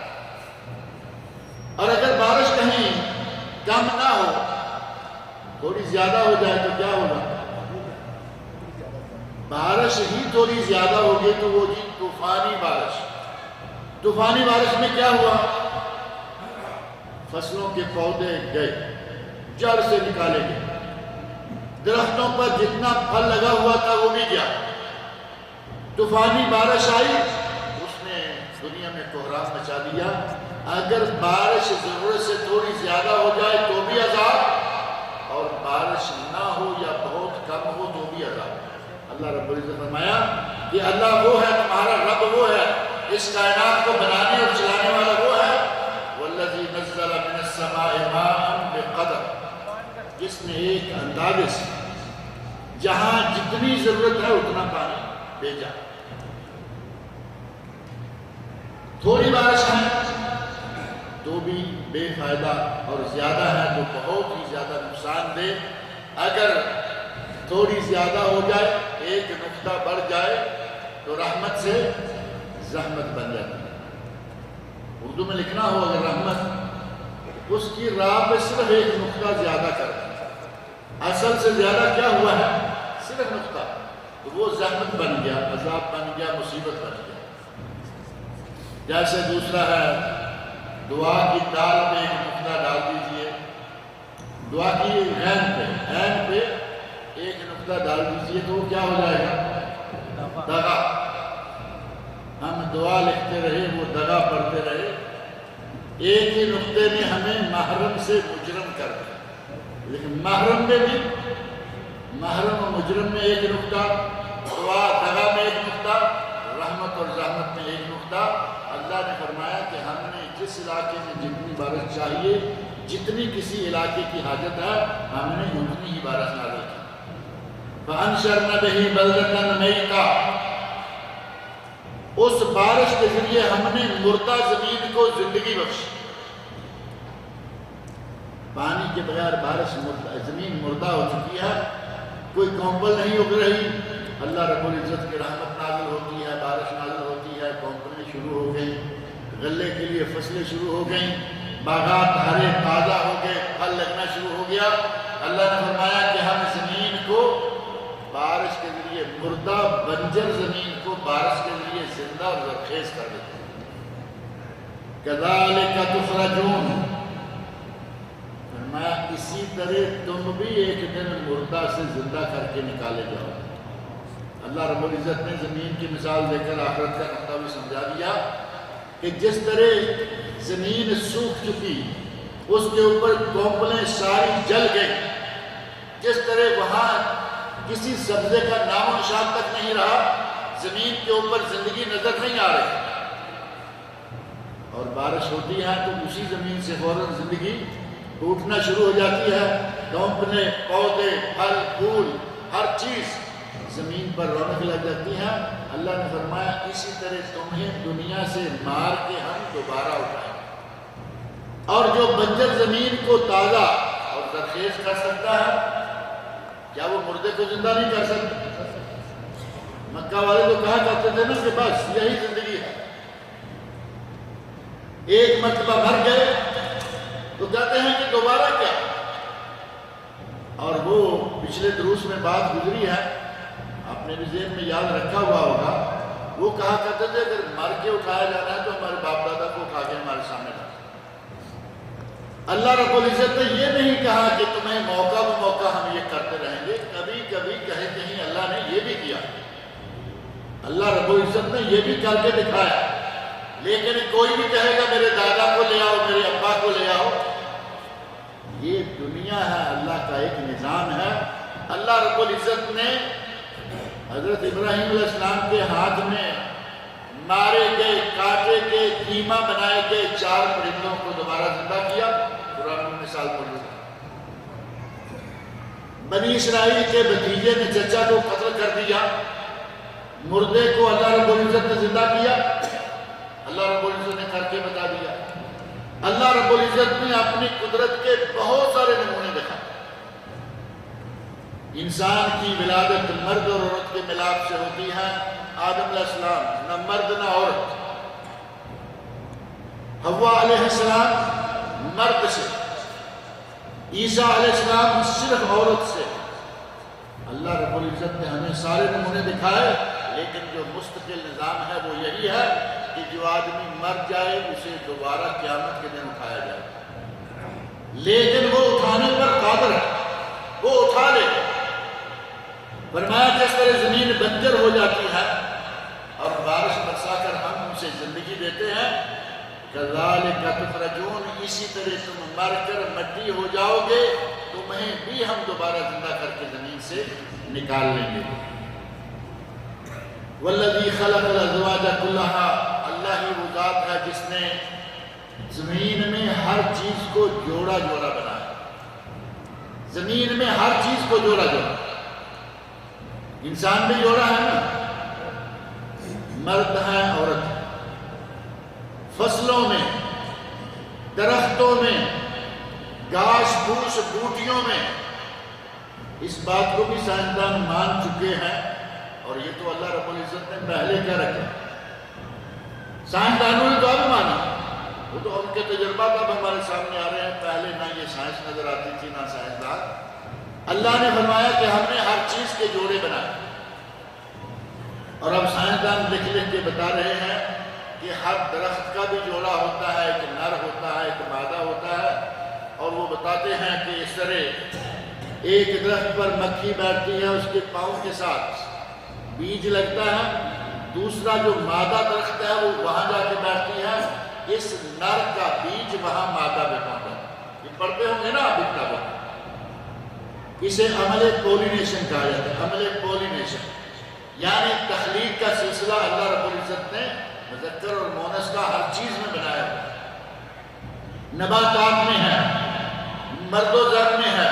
اور اگر بارش کہیں کم نہ ہو، تھوڑی زیادہ ہو جائے تو کیا ہوگا؟ بارش ہی تھوڑی زیادہ ہوگی تو وہ جی طوفانی بارش۔ طوفانی بارش میں کیا ہوا؟ فصلوں کے پودے گئے، جڑ سے نکالے گئے، درختوں پر جتنا پھل لگا ہوا تھا وہ بھی گیا۔ طوفانی بارش آئی، اس نے دنیا میں کوہرام مچا دیا۔ اگر بارش ضرورت سے تھوڑی زیادہ ہو جائے تو بھی عذاب، اور بارش نہ ہو یا بہت کم ہو تو بھی عذاب۔ اللہ رب العزت فرمایا کہ اللہ وہ ہے، تمہارا رب وہ ہے، اس کائنات کو بنانے اور چلانے والا وہ ہے، والذی نزل من السماء ماء بقدر، جس نے ایک اندازے سے جہاں جتنی ضرورت ہے اتنا پانی بھیجا۔ تھوڑی بارش ہے تو بھی بے فائدہ، اور زیادہ ہے تو بہت ہی زیادہ نقصان دہ۔ اگر تھوڑی زیادہ ہو جائے، ایک نقطہ بڑھ جائے تو رحمت سے زحمت بن جاتی ہے۔ اردو میں لکھنا ہو اگر رحمت، اس کی راہ پہ صرف ایک نقطہ زیادہ کر دیں، اصل سے زیادہ کیا ہوا ہے؟ صرف نقطہ. تو وہ زحمت بن گیا، عذاب بن گیا، مصیبت بن گیا. جیسے دوسرا ہے دعا کی دال پہ ایک نقطہ ڈال دیجئے، دعا کی عین پہ ایک نقطہ ڈال دیجئے تو وہ کیا ہو جائے گا؟ دغا. ہم دعا لکھتے رہے، وہ دغا پڑھتے رہے، ایک ہی نقطے نے ہمیں محرم سے مجرم کر دیا. لیکن محرم میں بھی، محرم و مجرم میں ایک نقطہ، دعا دغا میں ایک نقطہ، رحمت اور زحمت میں ایک نقطہ. اللہ نے فرمایا کہ ہم نے جس علاقے میں جتنی بارش چاہیے، جتنی کسی علاقے کی حاجت ہے، ہم نے اتنی ہی بارش نازل کی. فَأَنشَرْنَ بِهِ بَلْدَةً مَيْتًا، اس بارش کے ذریعے ہم نے مردہ زمین کو زندگی بخشی. پانی کے بغیر بارش زمین مردہ ہو چکی ہے، کوئی کمبل نہیں اگ رہی. اللہ رب العزت کی رحمت نازل ہوتی ہے، بارش نازل ہوتی ہے، کمبلیں شروع ہو گئیں، غلے کے لیے فصلیں شروع ہو گئیں، باغات ہرے تازہ ہو گئے، پھل لگنا شروع ہو گیا. اللہ نے فرمایا کہ ہم زمین کو بارش کے ذریعے، مردہ بنجر زمین کو بارش کے ذریعے زندہ اور زرخیز کر دیتے ہیں. كَذَلِكَ تُخْرَجُونَ، فرمایا اسی طرح تم بھی ایک دن مردہ سے زندہ کر کے نکالے جاؤ. اللہ رب العزت نے زمین کی مثال دے کر آخرت کا نقطہ بھی سمجھا دیا کہ جس طرح زمین سوکھ چکی، اس کے اوپر کونپلیں ساری جل گئی، جس طرح وہاں کسی سبزے کا نام و نشان تک نہیں رہا، زمین کے اوپر زندگی نظر نہیں آ رہی. اور بارش ہوتی ہے تو اسی زمین سے فوراً زندگی اٹھنا شروع ہو جاتی ہے. کونپلیں، پودے، پھل، پھول، ہر چیز زمین پر رونق لگ جاتی ہے. اللہ نے فرمایا اسی طرح تمہیں دنیا سے مار کے ہم دوبارہ اٹھائیں. اور جو بنجر زمین کو تازہ اور زرخیز کر سکتا ہے، کیا وہ مردے کو زندہ نہیں کر سکتا؟ مکہ والے تو کہا کرتے تھے نا کہ بس یہی زندگی ہے، ایک مرتبہ مر گئے تو کہتے ہیں کہ دوبارہ کیا. اور وہ پچھلے دروس میں بات گزری ہے، آپ نے بھی ذہن میں یاد رکھا ہوا ہوگا. وہ کہا کرتے تھے اگر مر کے اٹھایا جانا ہے تو ہمارے باپ دادا کو اٹھا کے ہمارے سامنے رکھا. اللہ رب العزت نے یہ نہیں کہا کہ تمہیں موقع و موقع ہم یہ کرتے رہیں گے. کبھی کبھی کہیں اللہ نے یہ بھی کیا، اللہ رب العزت نے یہ بھی کر کے دکھایا. لیکن کوئی بھی کہے گا میرے دادا کو لے آؤ، میرے ابا کو لے آؤ، یہ دنیا ہے، اللہ کا ایک نظام ہے. اللہ رب العزت نے حضرت ابراہیم علیہ السلام کے ہاتھ میں مارے گئے، کاٹے گئے، قیمہ بنائے گئے 4 پرندوں کو دوبارہ زندہ کیا. قرآن میں مثال پڑھی. بنی اسرائیل کے بھتیجے نے چچا کو قتل کر دیا، مردے کو اللہ رب العزت نے زندہ کیا. اللہ رب العزت نے کر کے بتا دیا. اللہ رب العزت نے اپنی قدرت کے بہت سارے نمونے دکھائے. انسان کی ولادت مرد اور عورت کے ملاپ سے ہوتی ہے. آدم علیہ السلام نہ مرد نہ عورت، حوا علیہ السلام مرد سے، عیسیٰ علیہ السلام صرف عورت سے. اللہ رب العزت نے ہمیں سارے نمونے دکھائے، لیکن جو مستقل نظام ہے وہ یہی ہے کہ جو آدمی مر جائے اسے دوبارہ قیامت کے دن اٹھایا جائے. لیکن وہ اٹھانے پر قادر ہے، وہ اٹھا لے. فرمایا جس طرح زمین بنجر ہو جاتی ہے اور بارش برسا کر ہم اسے زندگی دیتے ہیں، کذالک تخرجون، اسی طرح تم مر کر مٹی ہو جاؤ گے، تمہیں بھی ہم دوبارہ زندہ کر کے زمین سے نکال لیں گے. والذی خلق الازواج کلھا، اللہ ہی وہ ذات ہے جس نے زمین میں ہر چیز کو جوڑا جوڑا بنایا. زمین میں ہر چیز کو جوڑا جوڑا. انسان بھی جوڑا ہے نا، مرد ہے عورت ہے. فصلوں میں، درختوں میں، گھاس پھوس بوٹیوں میں، اس بات کو بھی سائنسدان مان چکے ہیں. اور یہ تو اللہ رب العزت نے پہلے کیا رکھا، سائنسدانوں نے تو اب مانا، وہ تو ان کے تجربات اب ہمارے سامنے آ رہے ہیں. پہلے نہ یہ سائنس نظر آتی تھی نہ سائنسدان. اللہ نے فرمایا کہ ہم نے ہر چیز کے جوڑے بنائے، اور اب سائنسدان لکھ لکھ کے بتا رہے ہیں کہ ہر درخت کا بھی جوڑا ہوتا ہے، ایک نر ہوتا ہے، ایک مادہ ہوتا ہے، اور وہ بتاتے ہیں کہ اس طرح ایک درخت پر مکھی بیٹھتی ہے، اس کے پاؤں کے ساتھ بیج لگتا ہے، دوسرا جو مادہ درخت ہے وہ وہاں جا کے بیٹھتی ہے، اس نر کا بیج وہاں مادہ بیٹھتا ہے۔ یہ پڑھتے ہوں گے نا آپ کتابوں، اسے عمل پولینیشن کہا جاتا ہے، عمل پولینیشن، یعنی تخلیق کا سلسلہ اللہ رب العزت نے مذکر اور مؤنث کا ہر چیز میں بنایا ہے، نباتات میں ہے، مرد و زر میں ہے،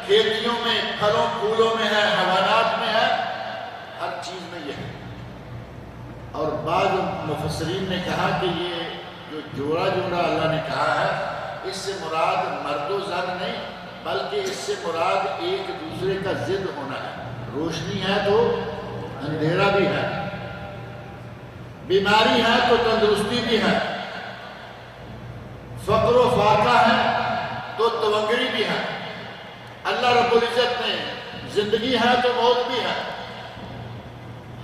کھیتیوں میں، پھلوں پھولوں میں ہے، حیوانات میں ہے، ہر چیز میں یہ ہے۔ اور بعض مفسرین نے کہا کہ یہ جو جوڑا اللہ نے کہا ہے، اس سے مراد مرد و زر نہیں، بلکہ اس سے مراد ایک دوسرے کا ضد ہونا ہے۔ روشنی ہے تو اندھیرا بھی ہے، بیماری ہے تو تندرستی بھی ہے، فقر و فاقہ ہے تو تونگری بھی ہے۔ اللہ رب العزت نے زندگی ہے تو موت بھی ہے،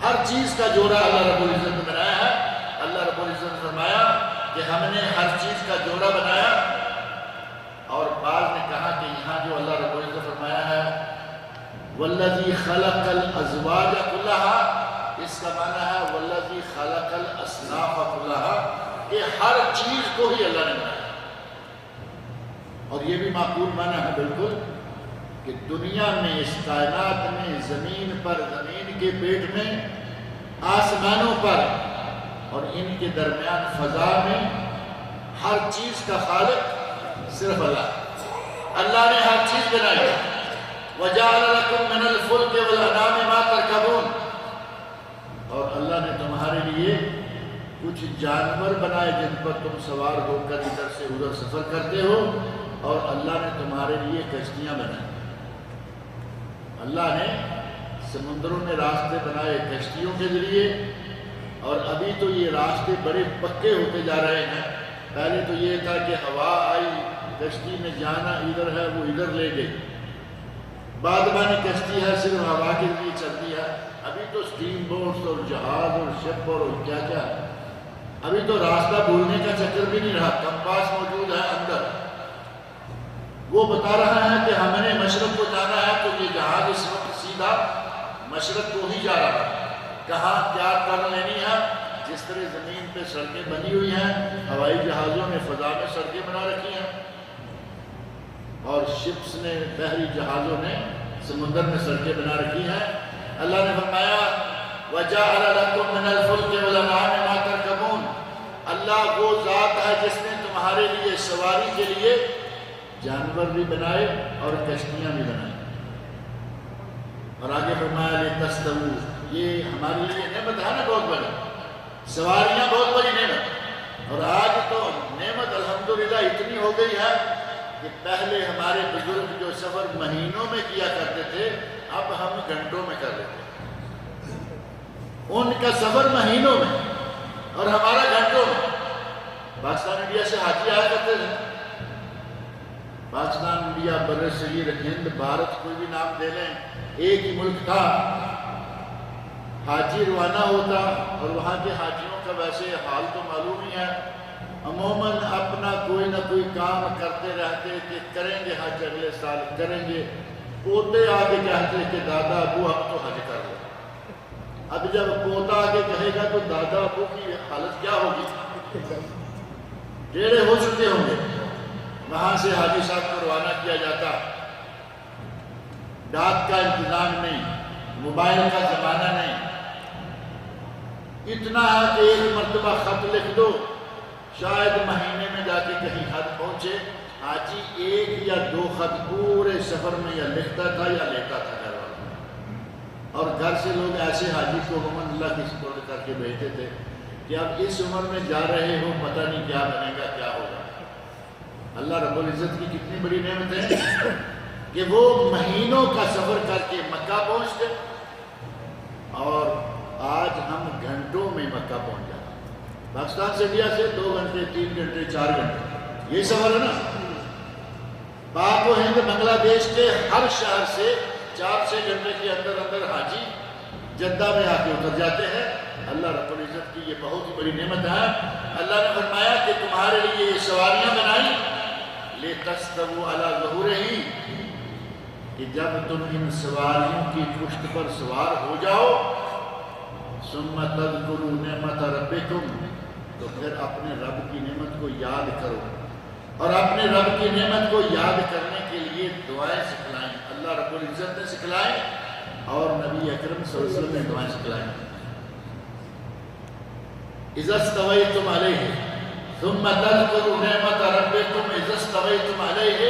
ہر چیز کا جوڑا اللہ رب العزت نے بنایا ہے۔ اللہ رب العزت نے فرمایا کہ ہم نے ہر چیز کا جوڑا بنایا، اور بعض نے کہا کہ یہاں جو اللہ رب العزت نے فرمایا ہے وَالَّذِي خَلَقَ الْأَزْوَاجَ كُلَّهَا، اس کا معنی ہے وَالَّذِي خَلَقَ الْأَصْنَافَ كُلَّهَا، کہ ہر چیز کو ہی اللہ نے بنایا۔ اور یہ بھی معقول معنی ہے بالکل کہ دنیا میں، اس کائنات میں، زمین پر، زمین کے پیٹ میں، آسمانوں پر اور ان کے درمیان فضا میں، ہر چیز کا خالق صرف اللہ۔ اللہ نے ہر چیز بنائی۔ وَجَعَلَ لَكُم مِّنَ الْفُلْكِ وَالْأَنْعَامِ مَا تَرْكَبُونَ، اور اللہ نے تمہارے لیے کچھ جانور بنائے جن پر تم سوار ہو کر ادھر سے ادھر سفر کرتے ہو، اور اللہ نے تمہارے لیے کشتیاں بنائیں۔ اللہ نے سمندروں میں راستے بنائے کشتیوں کے ذریعے، اور ابھی تو یہ راستے بڑے پکے ہوتے جا رہے ہیں۔ پہلے تو یہ تھا کہ ہوا آئی، کشتی میں جانا ادھر ہے، وہ ادھر لے گئی، بادبانی کشتی ہے، صرف ہوا کے ذریعے چلتی ہے۔ ابھی تو سٹیم بوٹس اور جہاز اور شپ اور کیا کیا ہے، ابھی تو راستہ بھولنے کا چکر بھی نہیں رہا، کمپاس موجود ہے اندر، وہ بتا رہا ہے کہ ہم نے مشرق کو جانا ہے، تو یہ جہاز اس وقت سیدھا مشرق کو ہی جا رہا ہے، کہاں کیا ٹرن لینی ہے۔ جس طرح زمین پہ سڑکیں بنی ہوئی ہیں، ہوائی جہازوں نے فضا میں سڑکیں بنا رکھی ہیں، اور شپس نے، بحری جہازوں نے سمندر میں سڑکیں بنا رکھی ہیں۔ اللہ نے فرمایا وَجَعَلَ لَكُم مِّنَ الْفُلْكِ وَالْأَنْعَامِ مَا تَرْكَبُونَ، اللہ وہ ذات ہے جس نے تمہارے لیے سواری کے لیے جانور بھی بنائے اور کشتیاں بھی بنائیں۔ اور آگے فرمایا لِتَسْتَوُوا، یہ ہمارے لیے نعمت ہے نا بہت بڑی، سواریاں بہت بڑی نعمت۔ اور آج تو نعمت الحمدللہ اتنی ہو گئی ہے کہ پہلے ہمارے بزرگ جو سفر مہینوں میں کیا کرتے تھے، اب ہم گھنٹوں میں کر لیتے ہیں۔ ان کا سفر مہینوں میں اور ہمارا گھنٹوں میں۔ پاکستان انڈیا سے حاجی آیا کرتے تھے، پاکستان انڈیا، بر صغیر، ہند، بھارت، کوئی بھی نام دے لیں، ایک ہی ملک تھا۔ حاجی روانہ ہوتا، اور وہاں کے حاجیوں کا ویسے حال تو معلوم ہی ہے، عموماً اپنا کوئی نہ کوئی کام کرتے رہتے کہ کریں گے حج، اگلے سال کریں گے۔ پوتے آگے کہتے کہ دادا ابو اب تو حج کر لو۔ اب جب پوتا آگے کہے گا تو دادا ابو کی حالت کیا ہوگی؟ ٹیڑھے ہو چکے ہوں گے۔ وہاں سے حاجی صاحب کو روانہ کیا جاتا، ڈاک کا انتظام نہیں، موبائل کا زمانہ نہیں، اتنا ہے کہ ایک مرتبہ خط لکھ دو، شاید مہینے میں جا کے کہیں خط پہنچے، حاجی ایک یا دو خط پورے سفر میں یا لکھتا تھا یا لیتا تھا گھر والوں۔ اور گھر سے لوگ ایسے حاجی کو عموماً اللہ کی سپرد کر کے بھیجتے تھے کہ اب اس عمر میں جا رہے ہو، پتہ نہیں کیا بنے گا، کیا ہوگا۔ اللہ رب العزت کی کتنی بڑی نعمت ہے کہ وہ مہینوں کا سفر کر کے مکہ پہنچتے، اور آج ہم گھنٹوں میں مکہ پہنچ جاتے ہیں۔ پاکستان سے انڈیا سے 2 گھنٹے، 3 گھنٹے، 4 گھنٹے، یہی سفر ہے نا۔ پاک و ہند بنگلہ دیش کے ہر شہر سے 4-6 گھنٹے کے اندر اندر حاجی جدہ میں آ کے اتر جاتے ہیں۔ اللہ رب العزت کی یہ بہت ہی بڑی نعمت ہے۔ اللہ نے فرمایا کہ تمہارے لیے یہ سواریاں بنائی لِتَسْتَوُوا عَلَىٰ ظُهُورِهِ، کہ جب تم ان سواریوں کی پشت پر سوار ہو جاؤ ثُمَّ تَذْكُرُوا نِعْمَةَ رَبِّكُمْ، تو پھر اپنے رب کی نعمت کو یاد کرو، اور اپنے رب کی نعمت کو یاد کرنے کے لیے دعائیں سکھلائیں۔ اللہ رب العزت نے سکھلائیں اور نبی اکرم صلی اللہ علیہ وسلم نے دعائیں سکھلائیں۔ اِذَا اسْتَوَيْتُمْ عَلَيْهِ ثُمَّ تَذْكُرُوا نِعْمَةَ رَبِّكُمْ اِذَا اسْتَوَيْتُمْ عَلَيْهِ،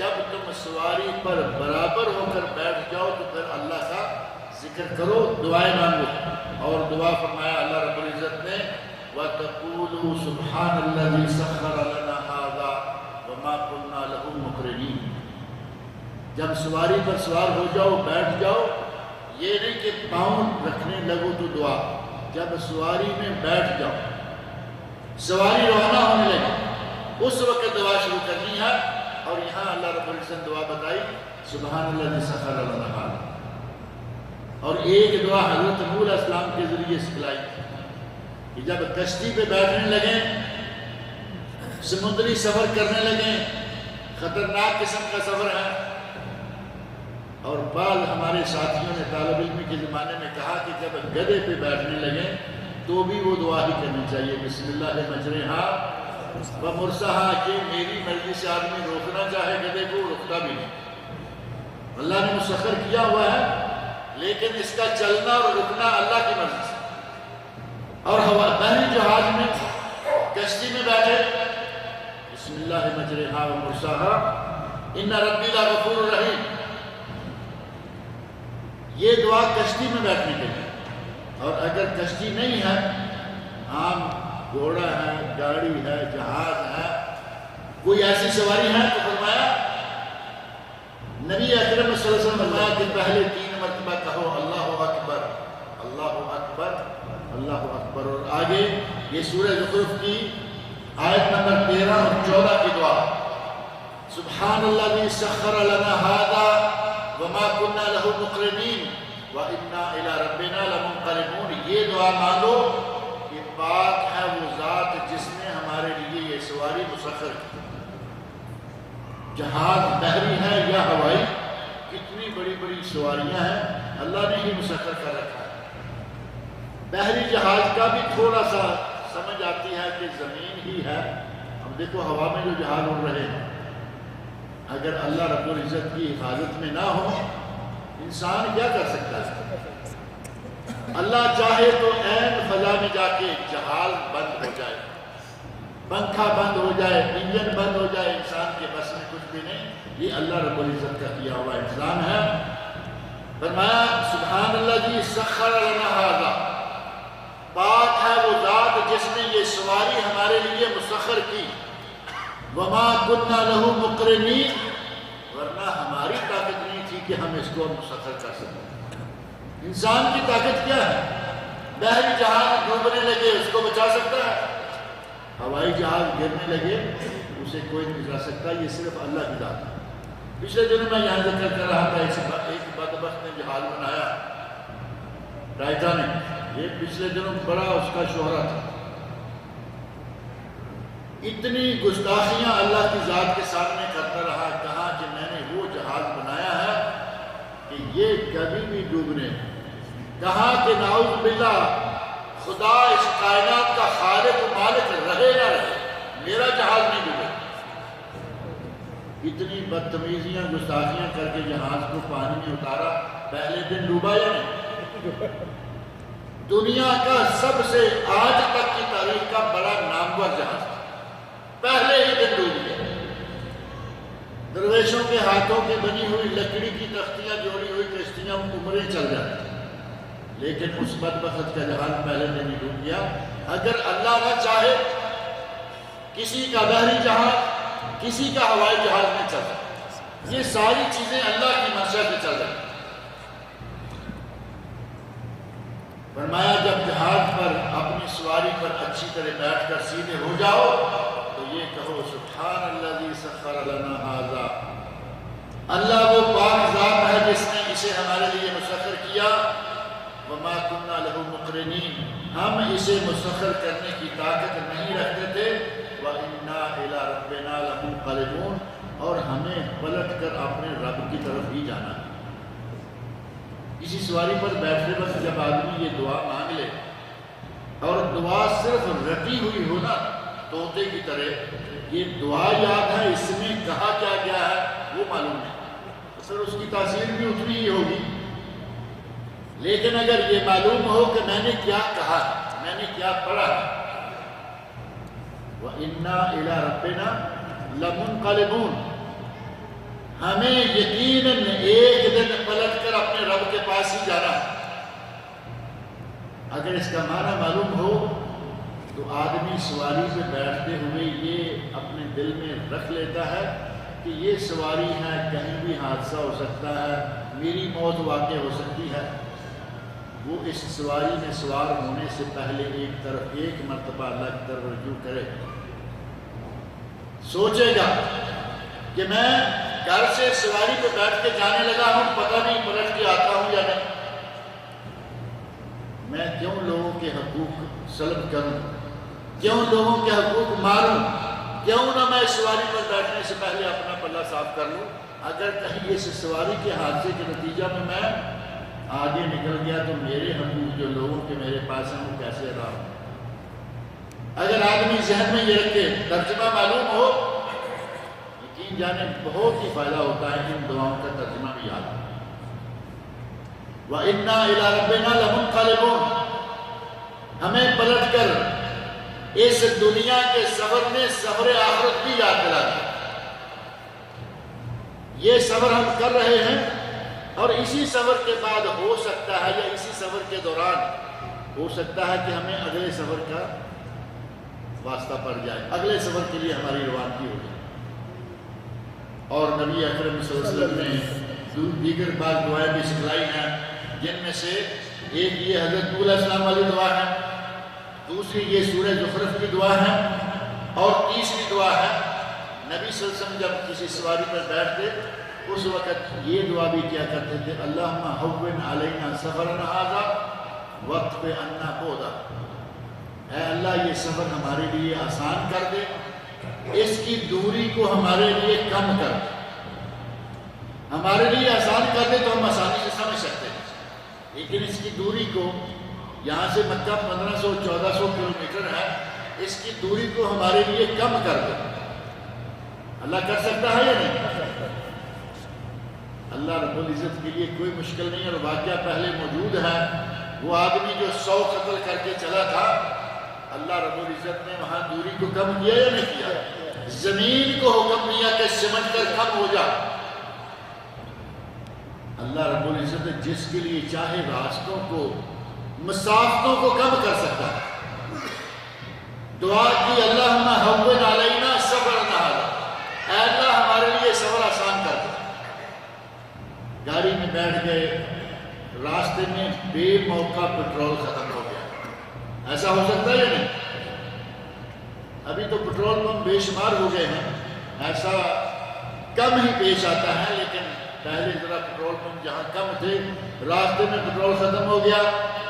جب تم سواری پر برابر ہو کر بیٹھ جاؤ تو پھر اللہ کا ذکر کرو، دعائیں مانگو۔ اور دعا فرمایا اللہ رب العزت نے وَتَقُولُوا سُبْحَانَ الَّذِي سَخَّرَ لَنَا هَذَا وَمَا كُنَّا لَهُ مُقْرِنِينَ۔ جب سواری پر سوار ہو جاؤ، بیٹھ جاؤ، یہ نہیں کہ پاؤں رکھنے لگو تو دعا، جب سواری میں بیٹھ جاؤ، سواری روانہ ہونے لگے، اس وقت دعا شروع کرنی ہے۔ اور یہاں اللہ رب العزت دعا بتائی سبحان اللہ سخر لنا، اور ایک دعا حضرت نوح علیہ السلام کے ذریعے سکھلائی کہ جب کشتی پہ بیٹھنے لگیں، سمندری سفر کرنے لگیں، خطرناک قسم کا سفر ہے، اور بعض ہمارے ساتھیوں نے طالب علمی کے زمانے میں کہا کہ جب گدھے پہ بیٹھنے لگیں تو بھی وہ دعا ہی کرنی چاہیے، بسم اللہ مجریہا و مرساہا، کہ میری مرضی سے آدمی روکنا چاہے گدھے کو رکتا بھی نہیں، اللہ نے مسخر کیا ہوا ہے، لیکن اس کا چلنا اور رکنا اللہ کی مرضی سے۔ اور بحری جہاز میں کشتی میں بیٹھے بسم اللہ مجریہا و مرساہا ان ربی لغفور رحیم، یہ دعا کشتی میں بیٹھنے کے لیے۔ اور اگر کشتی نہیں ہے، عام گھوڑا ہے، گاڑی ہے، جہاز ہے، کوئی ایسی سواری ہے، تو فرمایا نبی اکرم صلی اللہ علیہ وسلم فرمایا کہ پہلے 3 مرتبہ کہو اللہ اکبر اللہ اکبر اللہ اکبر، اور آگے یہ سورہ زخرف کی آیت نمبر 13 اور 14 کی دعا سبحان الذی سخر لنا ھذا وما كنا له مقرنین وَإِنَّا إِلَىٰ رَبِّنَا لَمُنْقَلِبُونَ، یہ دعا مانگو کہ پاک ہے وہ ذات جس نے ہمارے لیے یہ سواری مسخر کی، جہاز بحری ہے یا ہوائی، کتنی بڑی بڑی سواریاں ہیں اللہ نے ہی مسخر کر رکھا ہے۔ بحری جہاز کا بھی تھوڑا سا سمجھ آتی ہے کہ زمین ہی ہے، ہم دیکھو ہوا میں جو جہاز اڑ رہے ہیں، اگر اللہ رب العزت کی حفاظت میں نہ ہو انسان کیا کر سکتا ہے؟ اللہ چاہے تو عین فضا میں جا کے جہاز بند ہو جائے، پنکھا بند ہو جائے، انجن بند ہو جائے، انسان کے بس میں کچھ بھی نہیں، یہ اللہ رب العزت کا کیا ہوا انتظام ہے۔ فرمایا سبحان الذی سخر لنا ھذا، پاک ہے وہ ذات جس نے یہ سواری ہمارے لیے مسخر کی، وما كنا له مقرنین، ورنہ ہماری طاقت نہیں تھی کہ ہم اس کو مسخر کر سکیں۔ انسان کی طاقت کیا ہے؟ بحری جہاز ڈوبنے لگے اس کو بچا سکتا ہے، ہوائی جہاز گرنے لگے اسے کوئی نہیں بچا سکتا، یہ صرف اللہ کی ذات ہے۔ پچھلے دنوں میں یہاں ذکر کر رہا تھا ایک بدبخت نے جہاز بنایا ٹائٹینک، یہ پچھلے دنوں بڑا اس کا شہرہ تھا، اتنی گستاخیاں اللہ کی ذات کے سامنے کرتا رہا، کہا کہ میں نے وہ جہاز بنایا ہے کہ یہ کبھی بھی ڈوبنے، کہا کہ نعوذ باللہ خدا اس کائنات کا خالق و مالک رہے نہ رہے، میرا جہاز نہیں ڈوبے۔ اتنی بدتمیزیاں گستاخیاں کر کے جہاز کو پانی میں اتارا، پہلے دن ڈوبا یا نہیں؟ دنیا کا سب سے آج تک کی تاریخ کا بڑا نامور جہاز تھا، پہلے ہی دن ڈوب گیا۔ درویشوں کے ہاتھوں کی بنی ہوئی لکڑی کی تختیاں جوڑی ہوئی کشتیاں عمریں چل جاتی ہیں، لیکن اس بدبخت کا جہاز پہلے دن ہی ڈوب گیا۔ اگر اللہ نہ چاہے کسی کا بحری جہاز کسی کا ہوائی جہاز نہیں چل سکتا، یہ ساری چیزیں اللہ کی منشا سے چل رہی ہیں۔ فرمایا جب جہاز پر اپنی سواری پر اچھی طرح بیٹھ کر سیدھے ہو جاؤ تو یہ کہو سبحان الذی سخر لنا ھذا، اللہ وہ پاک ذات ہے جس نے اسے ہمارے لیے مسخر کیا، وما كنا له مقرنین، ہم اسے مسخر کرنے کی طاقت نہیں رکھتے تھے، وَإِنَّا إِلَىٰ رَبِّنَا لَمُنقَلِبُونَ، اور ہمیں پلٹ کر اپنے رب کی طرف ہی جانا ہے۔ کسی سواری پر بیٹھتے وقت جب آدمی یہ دعا مانگ لے اور دعا صرف رٹی ہوئی ہو نا طوطے کی طرح، یہ دعا یاد ہے اس میں کہا کیا گیا ہے وہ معلوم نہیں، سر اس کی تاثیر بھی اتنی ہی ہوگی، لیکن اگر یہ معلوم ہو کہ میں نے کیا کہا، میں نے کیا پڑھا، وَإِنَّا إِلَىٰ رَبِّنَا لَمُنقَلِبُونَ، ہمیں یقیناً ایک دن پلٹ کر اپنے رب کے پاس ہی جانا ہے۔ اگر اس کا معنی معلوم ہو تو آدمی سواری پہ بیٹھتے ہوئے یہ اپنے دل میں رکھ لیتا ہے کہ یہ سواری ہے، کہیں بھی حادثہ ہو سکتا ہے، میری موت واقع ہو سکتی ہے، وہ اس سواری میں سوار ہونے سے پہلے ایک مرتبہ اللہ کی طرف رجوع کرے، سوچے گا کہ میں گھر سے سواری پہ بیٹھ کے جانے لگا ہوں، پتہ نہیں پلٹ کے آتا ہوں یا نہیں، میں کیوں لوگوں کے حقوق سلب کروں، کیوں لوگوں کے حقوق ماروں، کیوں نہ میں سواری پر بیٹھنے سے پہلے اپنا پلہ صاف کر لوں، اگر کہیں اس سواری کے حادثے کے نتیجہ میں آگے نکل گیا تو میرے حقوق جو لوگوں کے میرے پاس ہیں وہ کیسے ادا ہوں۔ اگر آدمی ذہن میں یہ رکھے، ترجمہ معلوم ہو، یقین جانے بہت ہی فائدہ ہوتا ہے ان دعاؤں کا ترجمہ بھی یاد ہے۔ وَإِنَّا إِلَىٰ رَبِّنَا لَمُنقَلِبُونَ، ہمیں پلٹ کر اس دنیا کے سفر میں سفر آخرت بھی یاد دلا دیا۔ یہ سفر ہم کر رہے ہیں اور اسی سفر کے بعد ہو سکتا ہے یا اسی سفر کے دوران ہو سکتا ہے کہ ہمیں اگلے سفر کا واسطہ پڑ جائے، اگلے سفر کے لیے ہماری روانگی ہو جائے۔ اور نبی اکرم صلی اللہ علیہ وسلم نے دیگر بعض دعائیں بھی سکھلائی ہیں، جن میں سے ایک یہ حضرت نوح علیہ السلام والی دعا ہے، دوسری یہ سورہ زخرف کی دعا ہے، اور تیسری دعا ہے نبی صلی اللہ علیہ وسلم جب کسی سواری پر بیٹھتے اس وقت یہ دعا بھی کیا کرتے تھے، اللہم ہون علینا سفرنا ھذا واطفِ عنا بعدا، اے اللہ یہ سفر ہمارے لیے آسان کر دے، اس کی دوری کو ہمارے لیے کم کر دے، ہمارے لیے آسان کر دے تو ہم آسانی سے سمجھ سکتے ہیں، لیکن اس کی دوری کو، یہاں سے مکہ 1500-1400 کلومیٹر ہے، اس کی دوری کو ہمارے لیے کم کر دے۔ اللہ کر سکتا ہے یا نہیں؟ اللہ رب العزت کے لیے کوئی مشکل نہیں، اور واقعہ پہلے موجود ہے، وہ آدمی جو 100 قتل کر کے چلا تھا، اللہ رب العزت نے وہاں دوری کو کم کیا یا نہیں کیا؟ زمین کو حکم دیا کہ سمٹ کر کم ہو جا۔ اللہ رب العزت جس کے لیے چاہے راستوں کو، مسافتوں کو کم کر سکتا ہے۔ دعا کی اللہم ہون علینا صبرنا ھذا، اے اللہ ہمارے لیے صبر آسان کر دے۔ گاڑی میں بیٹھ گئے، راستے میں بے موقع پٹرول ختم ہو گیا، ایسا ہو سکتا ہے یا نہیں؟ ابھی تو پٹرول پمپ بے شمار ہو گئے ہیں، ایسا کم ہی پیش آتا ہے، لیکن پہلے ذرا پٹرول پمپ جہاں کم تھے، راستے میں پٹرول ختم ہو گیا،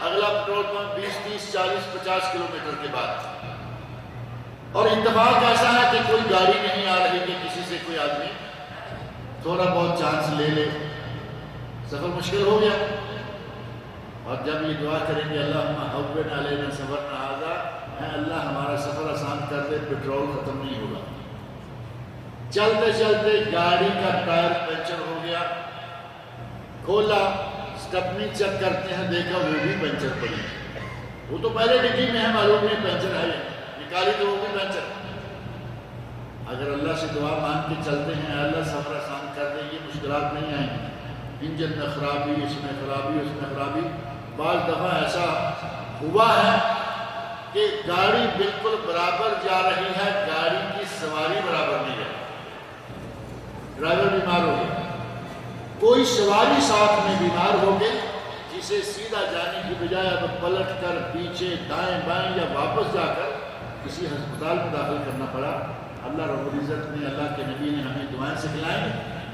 اگلا پٹرول پمپ 20-30-40-50 کلومیٹر کے بعد، اور اتفاق ایسا ہے کہ کوئی گاڑی نہیں آ رہی کہ کسی سے کوئی آدمی تھوڑا بہت چانس لے لے، سفر مشکل ہو گیا۔ اور جب یہ دعا کریں گے اللہم ہون علینا سفرنا ھذا، اے اللہ ہمارا سفر آسان کر دے، پٹرول ختم نہیں ہوگا۔ چلتے چلتے گاڑی کا ٹائر پنچر ہو گیا، کھولا، سٹپنی چیک کرتے ہیں، دیکھا وہ بھی پنچر پڑی، وہ تو پہلے ڈگی میں ہے، معلوم نہیں پنچر ہے، نکالی تو وہ بھی پنچر۔ اگر اللہ سے دعا مانگ کے چلتے ہیں اے اللہ سفر آسان کر دے، یہ مشکلات نہیں آئیں گی، انجن میں خرابی، اس میں خرابی، اس میں خرابی۔ بعض دفعہ ایسا ہوا ہے کہ گاڑی بالکل برابر جا رہی ہے، گاڑی کی سواری برابر نہیں ہے، ڈرائیور بیمار ہو گیا، کوئی سواری ساتھ میں بیمار ہو گئی، جسے سیدھا جانے کی بجائے اب پلٹ کر پیچھے دائیں بائیں یا واپس جا کر کسی ہسپتال میں داخل کرنا پڑا۔ اللہ رب العزت نے، اللہ کے نبی نے ہمیں دعائیں سکھلائیں.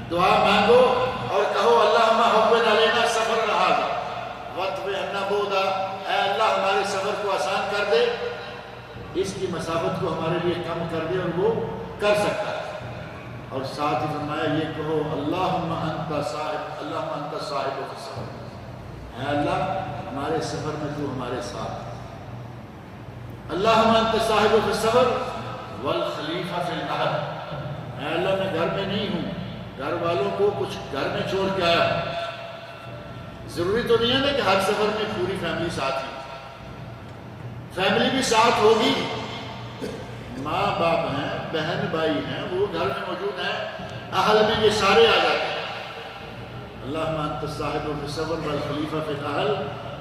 دعا مانگو اور کہو اللہم حول علینا سفر ھذا واطوی عنا بعدا، اے اللہ ہمارے سفر کو آسان کر دے، اس کی مسافت کو ہمارے لیے کم کر دے، اور وہ کر سکتا ہے. اور ساتھ ہی فرمایا یہ کہو اللہم انت صاحب، اللہم انت صاحب فی السفر، اے اللہ ہمارے سفر میں تو ہمارے ساتھ. اللہم انت صاحب فی السفر والخلیفہ فی الاہل، اے اللہ میں گھر میں نہیں ہوں، گھر والوں کو کچھ گھر میں چھوڑ کے آیا. ضروری تو نہیں ہے کہ ہر سفر میں پوری فیملی ساتھ ہی، فیملی بھی ساتھ ہوگی، ماں باپ ہیں، بہن بھائی ہیں، وہ گھر میں موجود ہیں، اہل میں یہ سارے آ جاتے ہیں. اللہم انت صاحب فی السفر والخلیفہ فی الاہل،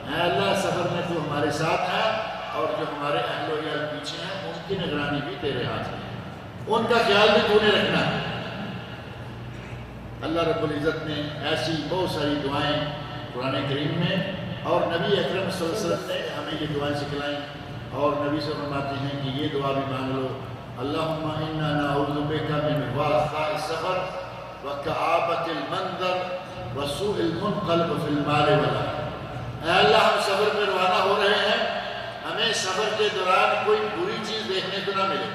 اے اللہ سفر میں تو ہمارے ساتھ ہے، اور جو ہمارے اہل و عیال پیچھے ہیں ان کی نگرانی بھی تیرے ہاتھ میں ہے، ان کا خیال بھی تو نے رکھنا ہے. اللہ رب العزت نے ایسی بہت ساری دعائیں قرآن کریم میں اور نبی اکرم صلی اللہ علیہ وسلم نے ہمیں یہ دعائیں سکھلائیں، اور نبی سے فرماتے ہیں کہ یہ دعا بھی مانگ لو، اللہم انا نعوذ بک من وعثاء السفر وکآبۃ المنظر وسوء المنقلب فی المال والأہل. اے اللہ ہم سفر میں روانہ ہو رہے ہیں، ہمیں سفر کے دوران کوئی بری چیز دیکھنے کو نہ ملے.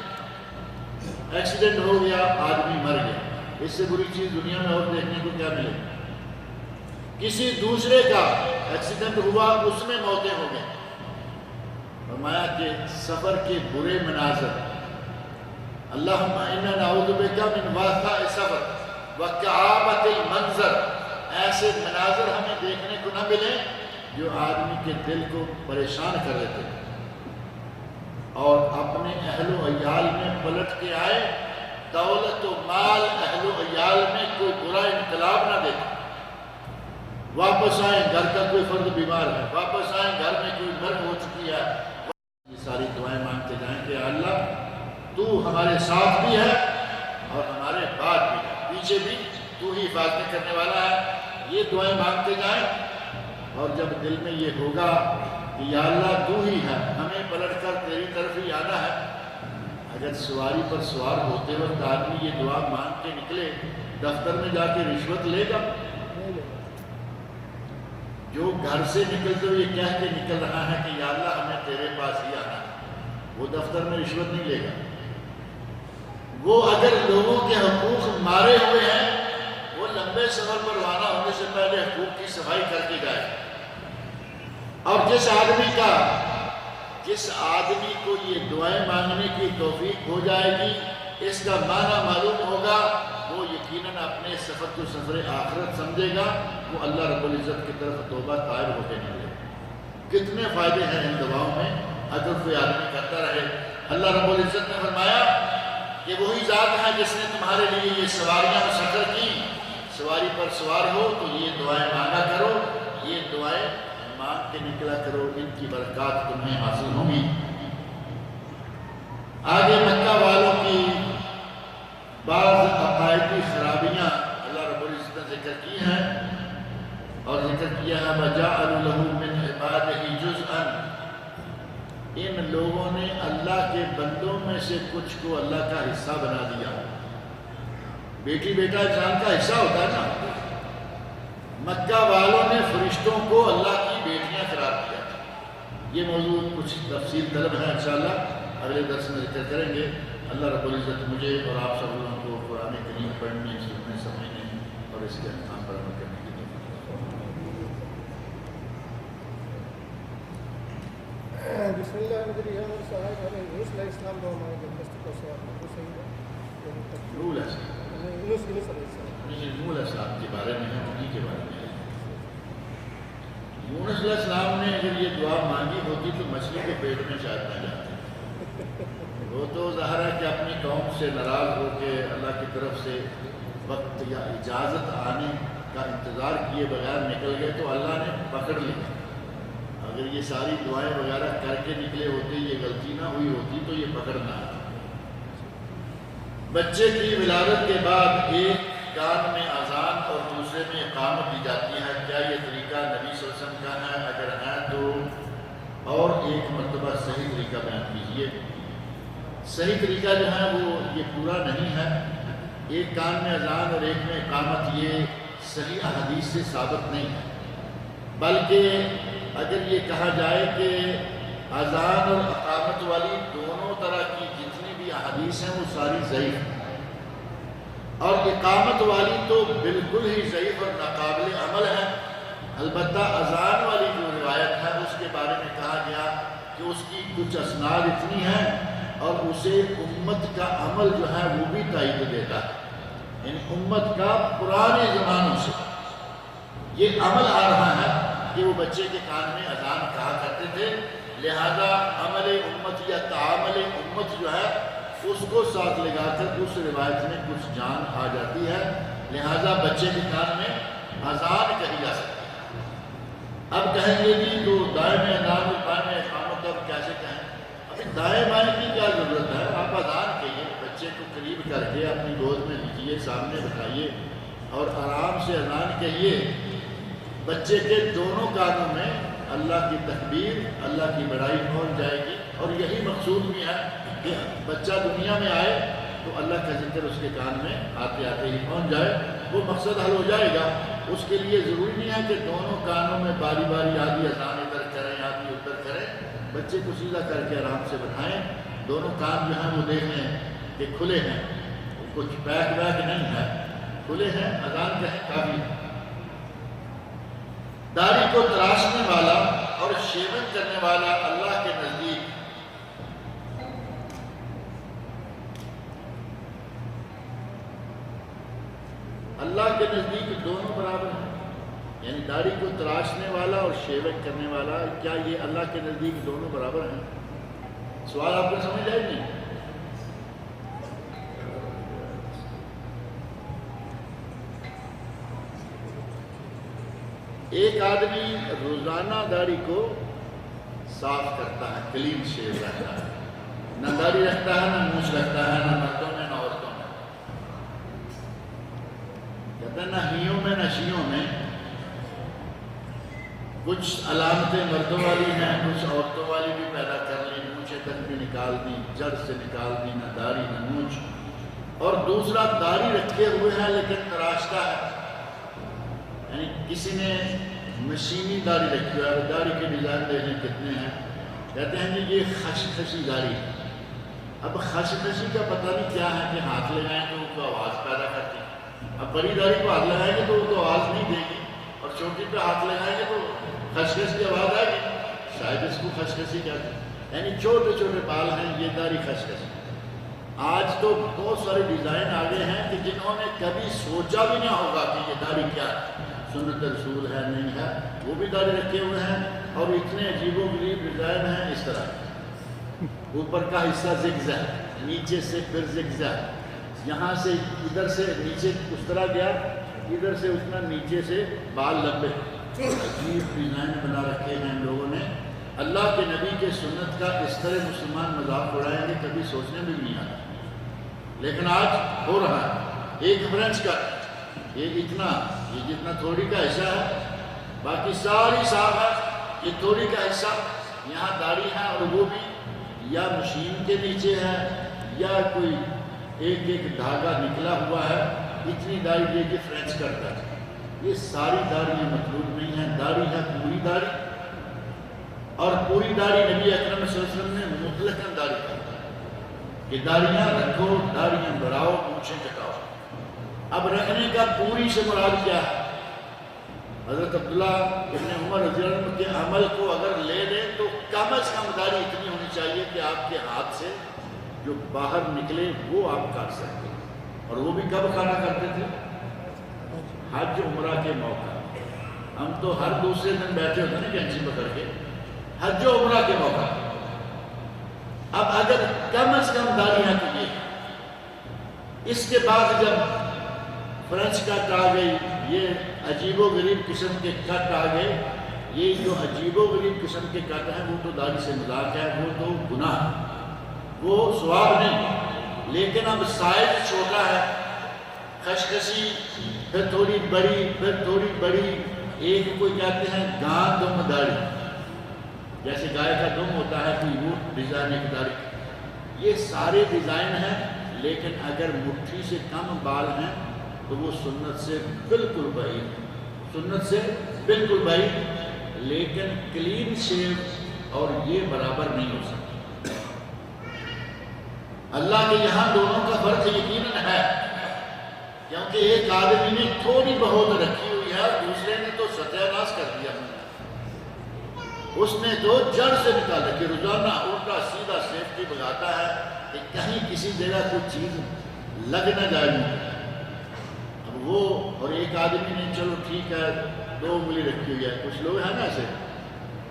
ایکسیڈنٹ ہو گیا، آدمی مر گیا، اس سے بری چیز دنیا میں اور دیکھنے کو کیا ملے. کسی دوسرے کا ایکسیڈنٹ ہوا، اس میں موتیں ہو گئیں. فرمایا کہ سفر کے برے مناظر، اللہم انا نعوذ بک من وعثاء السفر وکآبۃ المنظر، ایسے مناظر ہمیں دیکھنے کو نہ ملیں جو آدمی کے دل کو پریشان کر دیتے ہیں، اور اپنے اہل و عیال میں پلٹ کے آئے، دولت و مال اہل و عیال میں کوئی برا انقلاب نہ دیکھے. واپس آئیں گھر کا کوئی فرد بیمار ہے، واپس آئیں گھر میں کوئی مرگ ہو چکی ہے. یہ ساری دعائیں مانگتے جائیں کہ اللہ تو ہمارے ساتھ بھی ہے اور ہمارے بعد بھی ہے، پیچھے بھی تو ہی حفاظت کرنے والا ہے. یہ دعائیں مانگتے جائیں، اور جب دل میں یہ ہوگا کہ یا اللہ تو ہی ہے، ہمیں پلٹ کر تیری طرف ہی آنا ہے. اگر سواری پر سوار ہوتے وقت آدمی یہ دعا مانگ کے نکلے، دفتر میں جا کے رشوت لے گا؟ جو گھر سے نکلتے ہوئے یہ کہہ کے نکل رہا ہے کہ یا اللہ ہمیں تیرے پاس ہی آنا ہے، وہ دفتر میں رشوت نہیں لے گا. وہ اگر لوگوں کے حقوق مارے ہوئے ہیں، وہ لمبے سفر پر روانہ ہونے سے پہلے حقوق کی صفائی کر کے جائے. اور جس آدمی کو یہ دعائیں مانگنے کی توفیق ہو جائے گی، اس کا معنی معلوم ہوگا، وہ یقیناً اپنے سفر کو سفر آخرت سمجھے گا، وہ اللہ رب العزت کی طرف توبہ طائب ہو کے نکلے. کتنے فائدے ہیں ان دعاؤں میں اگر کوئی آدمی کرتا رہے. اللہ رب العزت نے فرمایا کہ وہی ذات ہے جس نے تمہارے لیے یہ سواریاں مسخر کی. سواری پر سوار ہو تو یہ دعائیں مانگا کرو، یہ دعائیں مانگ کے نکلا کرو، ان کی برکات تمہیں حاصل ہوں گی. آگے مکہ والوں کی بعض عقائدی خرابیاں اللہ رب العزت نے ذکر کی ہیں، اور ذکر کیا ہے وَجَعَلُوا لَهُ مِنْ عِبَادِهِ جُزْءًا. ان لوگوں نے اللہ کے بندوں میں سے کچھ کو اللہ کا حصہ بنا دیا. بیٹی بیٹا انسان کا حصہ ہوتا ہے نا. مکہ والوں نے فرشتوں کو اللہ کی بیٹیاں قرار دیا. یہ موضوع کچھ تفصیل طلب ہے، انشاءاللہ اگلے درس میں ذکر کریں گے. اللہ رب العزت مجھے اور آپ سب لوگوں کو قرآن کریم پڑھنے، سننے، سمجھنے اور اس کے احکام پر عمل کرنے کی بسم اللہ الرحمن الرحیم. اسلام دو ہمارے دستوں کا سوال ہے، صحیح ہے. رول اسلام کے بارے میں ہے، انہی کے بارے میں ہے. یونس علیہ السلام نے اگر یہ دعا مانگی ہوتی تو مچھلی کے پیٹ میں شاید نہ جاتی. وہ تو ظاہر ہے کہ اپنی قوم سے ناراض ہو کے اللہ کی طرف سے وقت یا اجازت آنے کا انتظار کیے بغیر نکل گئے تو اللہ نے پکڑ لی. اگر یہ ساری دعائیں وغیرہ کر کے نکلے ہوتے، یہ غلطی نہ ہوئی ہوتی تو یہ پکڑنا ہے. بچے کی ولادت کے بعد ایک کان میں اذان اور دوسرے میں اقامت دی جاتی ہے، کیا یہ طریقہ نبی صلی اللہ علیہ وسلم کا ہے؟ اگر ہے تو اور ایک مرتبہ صحیح طریقہ بیان کیجیے. صحیح طریقہ جو ہے وہ یہ پورا نہیں ہے. ایک کان میں اذان اور ایک میں اقامت یہ صحیح احادیث سے ثابت نہیں ہے، بلکہ اگر یہ کہا جائے کہ اذان اور اقامت والی دونوں طرح کی جتنی بھی احادیث ہیں وہ ساری ضعیف ہیں، اور اقامت والی تو بالکل ہی ضعیف اور ناقابل عمل ہے. البتہ اذان والی جو روایت ہے اس کے بارے میں کہا گیا کہ اس کی کچھ اسناد اتنی ہیں اور اسے امت کا عمل جو ہے وہ بھی تائید دیتا ہے. یعنی امت کا پرانے زمانوں سے یہ عمل آ رہا ہے کہ وہ بچے کے کان میں اذان کہا کرتے تھے، لہذا عمل امت یا تعامل امت جو ہے اس کو ساتھ لگا کر اس روایت میں کچھ جان آ جاتی ہے، لہذا بچے کے کان میں اذان کہی جا سکتی ہے. اب کہیں گے جی تو دائیں میں اذان اور بائیں میں اقامت اب کیسے کہیں؟ ابھی دائیں بائیں کی کیا ضرورت ہے؟ آپ اذان کہیے، بچے کو قریب کر کے اپنی گود میں لیجیے، سامنے بٹھائیے اور آرام سے اذان کہیے. بچے کے دونوں کانوں میں اللہ کی تکبیر، اللہ کی بڑائی پہنچ جائے گی، اور یہی مقصود بھی ہے کہ بچہ دنیا میں آئے تو اللہ کا ذکر اس کے کان میں آتے آتے ہی پہنچ جائے، وہ مقصد حل ہو جائے گا. اس کے لیے ضروری نہیں ہے کہ دونوں کانوں میں باری باری آدھی اذان ادھر کریں آدھی ادھر کریں. بچے کو سیدھا کر کے آرام سے بٹھائیں، دونوں کان جو ہیں وہ دیکھ لیں کہ کھلے ہیں، کچھ بیک بیک نہیں ہے، کھلے ہیں، اذان کہیں کافی ہے. داڑھی کو تراشنے والا اور شیون کرنے والا اللہ کے نزدیک دونوں برابر ہیں. یعنی داڑھی کو تراشنے والا اور شیون کرنے والا، کیا یہ اللہ کے نزدیک دونوں برابر ہیں؟ سوال آپ کو سمجھ آئے نہیں؟ ایک آدمی روزانہ داڑھی کو صاف کرتا ہے، کلین شیو رہتا ہے، نہ داڑھی رکھتا ہے نہ مونچھ رکھتا ہے، نہ مردوں میں نہ عورتوں میں. کہتے ہیں نہ ہیوں میں نہ شیوں میں. کچھ علامتیں مردوں والی ہیں، کچھ عورتوں والی بھی پیدا کر لی، مونچھیں تک بھی نکال دی، جڑ سے نکال دی، نہ داڑھی نہ مونچھ. اور دوسرا داڑھی رکھے ہوئے ہیں لیکن تراشتا ہے. یعنی کسی نے مشینی داڑھی رکھی ہے، داڑھی کے ڈیزائن دیکھیں کتنے ہیں، کہتے ہیں جی یہ خشخشی داڑھی ہے. اب خشخشی کا پتہ نہیں کیا ہے کہ ہاتھ لگائیں تو وہ آواز پیدا کرتی ہے. اب بڑی داڑھی کو ہاتھ لگائیں گے تو وہ تو آواز نہیں دے گی، اور چھوٹی پہ ہاتھ لگائیں گے تو خشخش کی آواز آئے گی. شاید اس کو خشخشی کہتے ہیں. یعنی چھوٹے چھوٹے بال ہیں، یہ داڑھی خشخش. آج تو بہت سارے ڈیزائن آگے ہیں کہ جنہوں نے کبھی سوچا بھی نہ ہوگا کہ یہ داڑھی کیا ہے، سنت رسول ہے نہیں ہے، وہ بھی داڑھی رکھے ہوئے ہیں. اور اتنے عجیب و غریب ڈیزائن ہیں اس طرح. اوپر کا حصہ زگزگ، نیچے سے پھر زگزگ، یہاں سے ادھر سے نیچے اس طرح گیا، ادھر سے اتنا نیچے سے بال لمبے. عجیب ڈیزائن بنا رکھے ہیں ان لوگوں نے. اللہ کے نبی کے سنت کا اس طرح مسلمان مذاق اڑائیں گے کبھی سوچنے میں بھی نہیں آتا، لیکن آج ہو رہا ہے. ایک فرینچ کا یہ اتنا، یہ جتنا تھوڑی کا حصہ ہے، باقی ساری صاف ہے. یہ تھوڑی کا حصہ یہاں داڑھی ہے، اور وہ بھی یا مشین کے نیچے ہے یا کوئی ایک ایک دھاگا نکلا ہوا ہے. اتنی داڑھی لے کے فرینچ کرتا ہے. یہ ساری داڑھیاں مطلوب نہیں ہیں. داڑھی ہے پوری داڑھی، اور پوری داڑھی نبی اکرم صلی اللہ علیہ وسلم نے مطلقاً داڑھی کرتا ہے کہ داڑھیاں رکھو، داڑھیاں بڑھاؤ، مونچھیں کٹاؤ. اب رکھنے کا پوری سے مراد کیا ہے؟ حضرت عبداللہ ابن عمر رضی اللہ عنہ کے عمل کو اگر لے لیں تو کم از کم داڑھی اتنی ہونی چاہیے کہ آپ کے ہاتھ سے جو باہر نکلے وہ آپ کاٹ سکتے ہیں. اور وہ بھی کب کھانا کرتے تھے؟ حج عمرہ کے موقع. ہم تو ہر دوسرے دن بیٹھے ہوتے ہیں کینچی پکڑ کے، حج و عمرہ کے موقع. اب اگر کم از کم داڑھی ہے تو یہ. اس کے بعد جب فرینچ کٹ آ گئی، یہ عجیب و غریب قسم کے کٹ آ گئے. یہ جو عجیب و غریب قسم کے کٹ ہیں وہ تو داڑھی سے مذاق ہے، وہ تو گناہ ہے، وہ ثواب نہیں. لیکن اب سائز چھوٹا ہے، خشخشی، پھر تھوڑی بڑی، پھر تھوڑی بڑی. ایک کوئی کہتے ہیں گاں دم داڑھی، جیسے گائے کا دم ہوتا ہے کوئی وہ ڈیزائن ایک داڑھی. یہ سارے ڈیزائن ہیں، لیکن اگر مٹھی سے کم بال ہیں تو وہ سنت سے بالکل بعید ہے، سنت سے بالکل بعید، لیکن کلین شیو اور یہ برابر نہیں ہو سکتا۔ اللہ کے یہاں دونوں کا فرق یقیناً ہے، کیونکہ ایک آدمی نے تھوڑی بہت رکھی ہوئی ہے اور دوسرے نے تو ستیہ ناش کر دیا، اس نے تو جڑ سے نکالا کہ روزانہ الٹا سیدھا سیفٹی بگاتا ہے کہ کہیں کسی جگہ کوئی چیز لگ نہ جائے مجھے۔ اب وہ اور ایک آدمی نے چلو ٹھیک ہے 2 انگلی رکھی ہوئی ہے، کچھ لوگ ہیں نا ایسے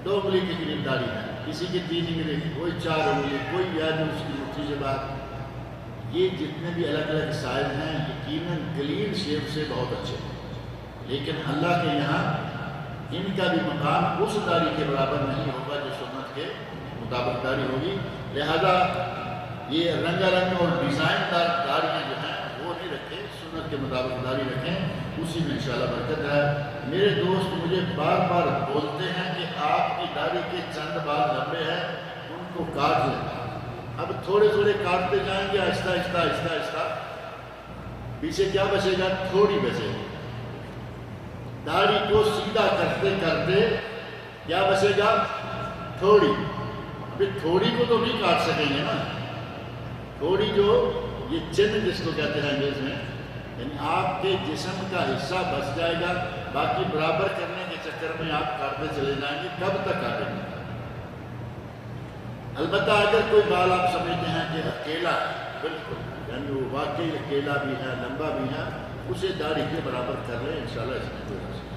2 انگلی کی قریب داڑھی ہے، کسی کی 3 انگلی، کوئی 4 انگلی، کوئی ہے جو اس کی مٹھی سے بات۔ یہ جتنے بھی الگ الگ سائز ہیں یقیناً کلین شیپ سے بہت اچھے ہیں، لیکن اللہ کے یہاں ان کا بھی مقام اس داڑھی کے برابر نہیں ہوگا جو سنت کے مطابق داڑھی ہوگی، لہذا یہ رنگا رنگ اور ڈیزائن دار داڑھیاں جو ہیں وہ نہیں رکھیں، سنت کے مطابق داڑھی رکھیں، اسی میں انشاءاللہ برکت ہے۔ میرے دوست مجھے بار بار بولتے ہیں کہ آپ کی داڑھی کے چند بال لمبے ہیں، ان کو کاٹ لیں۔ اب تھوڑے تھوڑے کاٹتے جائیں گے، آہستہ آہستہ آہستہ آہستہ پیچھے کیا بچے گا؟ تھوڑی بچے گی۔ داڑھی کو سیدھا کرتے کرتے کیا بچے گا؟ تھوڑی۔ ابھی تھوڑی کو تو نہیں کاٹ سکیں گے نا، تھوڑی جو یہ چن جس کو کہتے ہیں انگریز میں، یعنی آپ کے جسم کا حصہ بچ جائے گا، باقی برابر کرنے کے چکر میں آپ کاٹتے چلے جائیں گے، کب تک کاٹیں گے؟ البتہ اگر کوئی بال آپ سمجھتے ہیں کہ اکیلا ہے، بالکل یعنی وہ واقعی اکیلا بھی ہے، لمبا بھی ہے، اسے داڑھی کے برابر کر لیں، انشاءاللہ اس میں کوئی حرج نہیں۔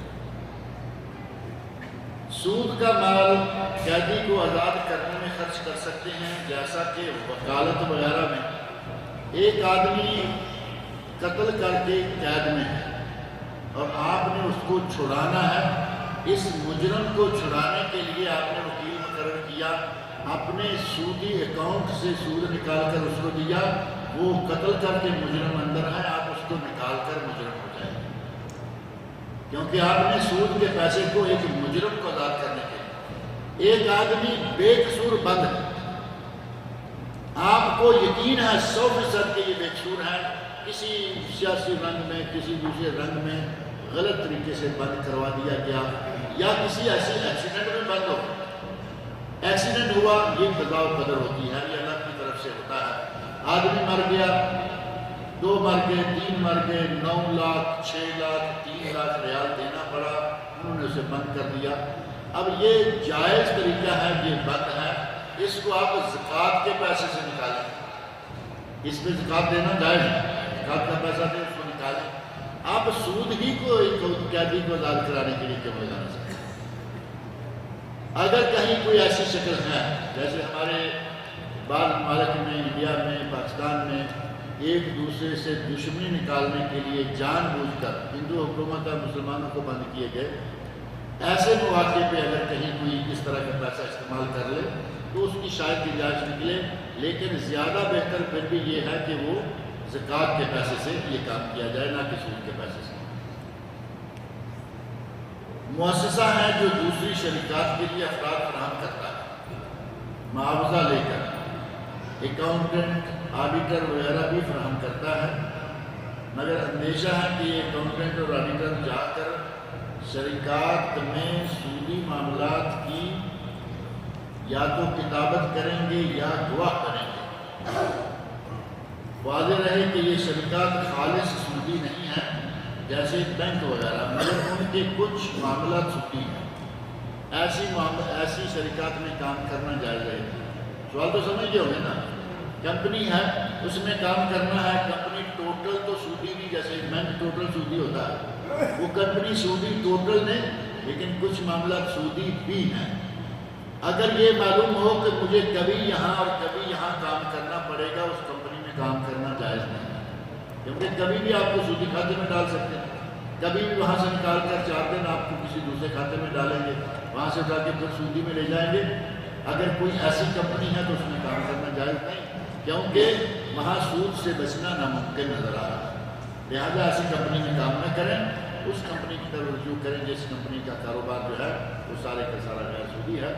سود کا مال قیدی کو آزاد کرنے میں خرچ کر سکتے ہیں، جیسا کہ وکالت وغیرہ میں ایک آدمی قتل کر کے قید میں ہے اور آپ نے اس کو چھڑانا ہے، اس مجرم کو چھڑانے کے لیے آپ نے وکیل مقرر کیا، اپنے سودی اکاؤنٹ سے سود نکال کر اس کو دیا، وہ قتل کر کے مجرم اندر ہے، آپ اس کو نکال کر مجرم ہو جائیں گے، کیونکہ آپ نے سود کے پیسے کو ایک مجرم کو آزاد کرنے کے لیے۔ ایک آدمی بے قصور بند ہے، آپ کو یقین ہے 100% کہ یہ بے قصور ہے، کسی سیاسی رنگ میں کسی دوسرے رنگ میں غلط طریقے سے بند کروا دیا گیا، یا کسی ایسے ایکسیڈنٹ میں بند ہو، ایکسیڈنٹ ہوا، یہ قضاء و قدر ہوتی ہے، یہ اللہ کی طرف سے ہوتا ہے۔ آدمی مر گیا، 2 مر گئے، 3 مر گئے، 9 لاکھ 6 لاکھ 3 لاکھ ریال دینا پڑا، انہوں نے اسے بند کر دیا۔ اب یہ جائز طریقہ ہے، یہ بند ہے، اس کو آپ زکوٰۃ کے پیسے سے نکالیں، اس پہ زکوٰۃ دینا جائز ہے، زکوٰۃ کا پیسہ دیں، اس کو نکالیں۔ آپ سود ہی کو ایک قیدی کو آزاد کرانے کے لیے کیوں نہیں جانا سکتے؟ اگر کہیں کوئی ایسی شکل ہے، جیسے ہمارے بعض ممالک میں، انڈیا میں، پاکستان میں ایک دوسرے سے دشمنی نکالنے کے لیے جان بوجھ کر ہندو حکومت اور مسلمانوں کو بند کیے گئے، ایسے مواقع پہ اگر کہیں کوئی اس طرح کا پیسہ استعمال کر لے تو اس کی شاید گنجائش نکلے، لیکن زیادہ بہتر پھر بھی یہ ہے کہ وہ زکوٰۃ کے پیسے سے یہ کام کیا جائے، نہ کہ سود کے پیسے سے۔ مؤسسہ ہے جو دوسری شرکات کے لیے افراد فراہم کرتا ہے، معاوضہ لے کر، اکاؤنٹنٹ، آڈیٹر وغیرہ بھی فراہم کرتا ہے، مگر اندیشہ ہے کہ یہ اکاؤنٹنٹ اور آڈیٹر جا کر شرکات میں سودی معاملات کی یا تو کتابت کریں گے یا گواہ کریں گے۔ واضح رہے کہ یہ شرکات خالص سودی نہیں ہیں، جیسے بینک وغیرہ، مگر ان کے کچھ معاملات سودی ہیں، ایسی شرکات میں کام کرنا جائز ہے۔ سوال تو سمجھ گئے ہوگے نا، کمپنی ہے اس میں کام کرنا ہے، کمپنی ٹوٹل تو سودی نہیں، جیسے بینک ٹوٹل سودی ہوتا ہے، وہ کمپنی سودی ٹوٹل نہیں، لیکن کچھ معاملات سودی بھی ہیں۔ اگر یہ معلوم ہو کہ مجھے کبھی یہاں اور کبھی یہاں کام کرنا پڑے گا، اس کمپنی میں کام کرنا جائز نہیں ہے، کیونکہ کبھی بھی آپ کو سودی کھاتے میں ڈال سکتے ہیں، کبھی بھی وہاں سے نکال کر 4 دن آپ کو کسی دوسرے کھاتے میں ڈالیں گے، وہاں سے اٹھا کے پھر سودی میں لے جائیں گے۔ اگر کوئی ایسی کمپنی ہے تو اس میں کام کرنا جائز نہیں، کیونکہ وہاں سود سے بچنا ناممکن نظر آ رہا ہے، لہٰذا ایسی کمپنی میں کام نہ کریں، اس کمپنی کی طرف رجوع کریں جس کمپنی کا کاروبار جو ہے وہ سارے کا سارا غیر سودی ہے۔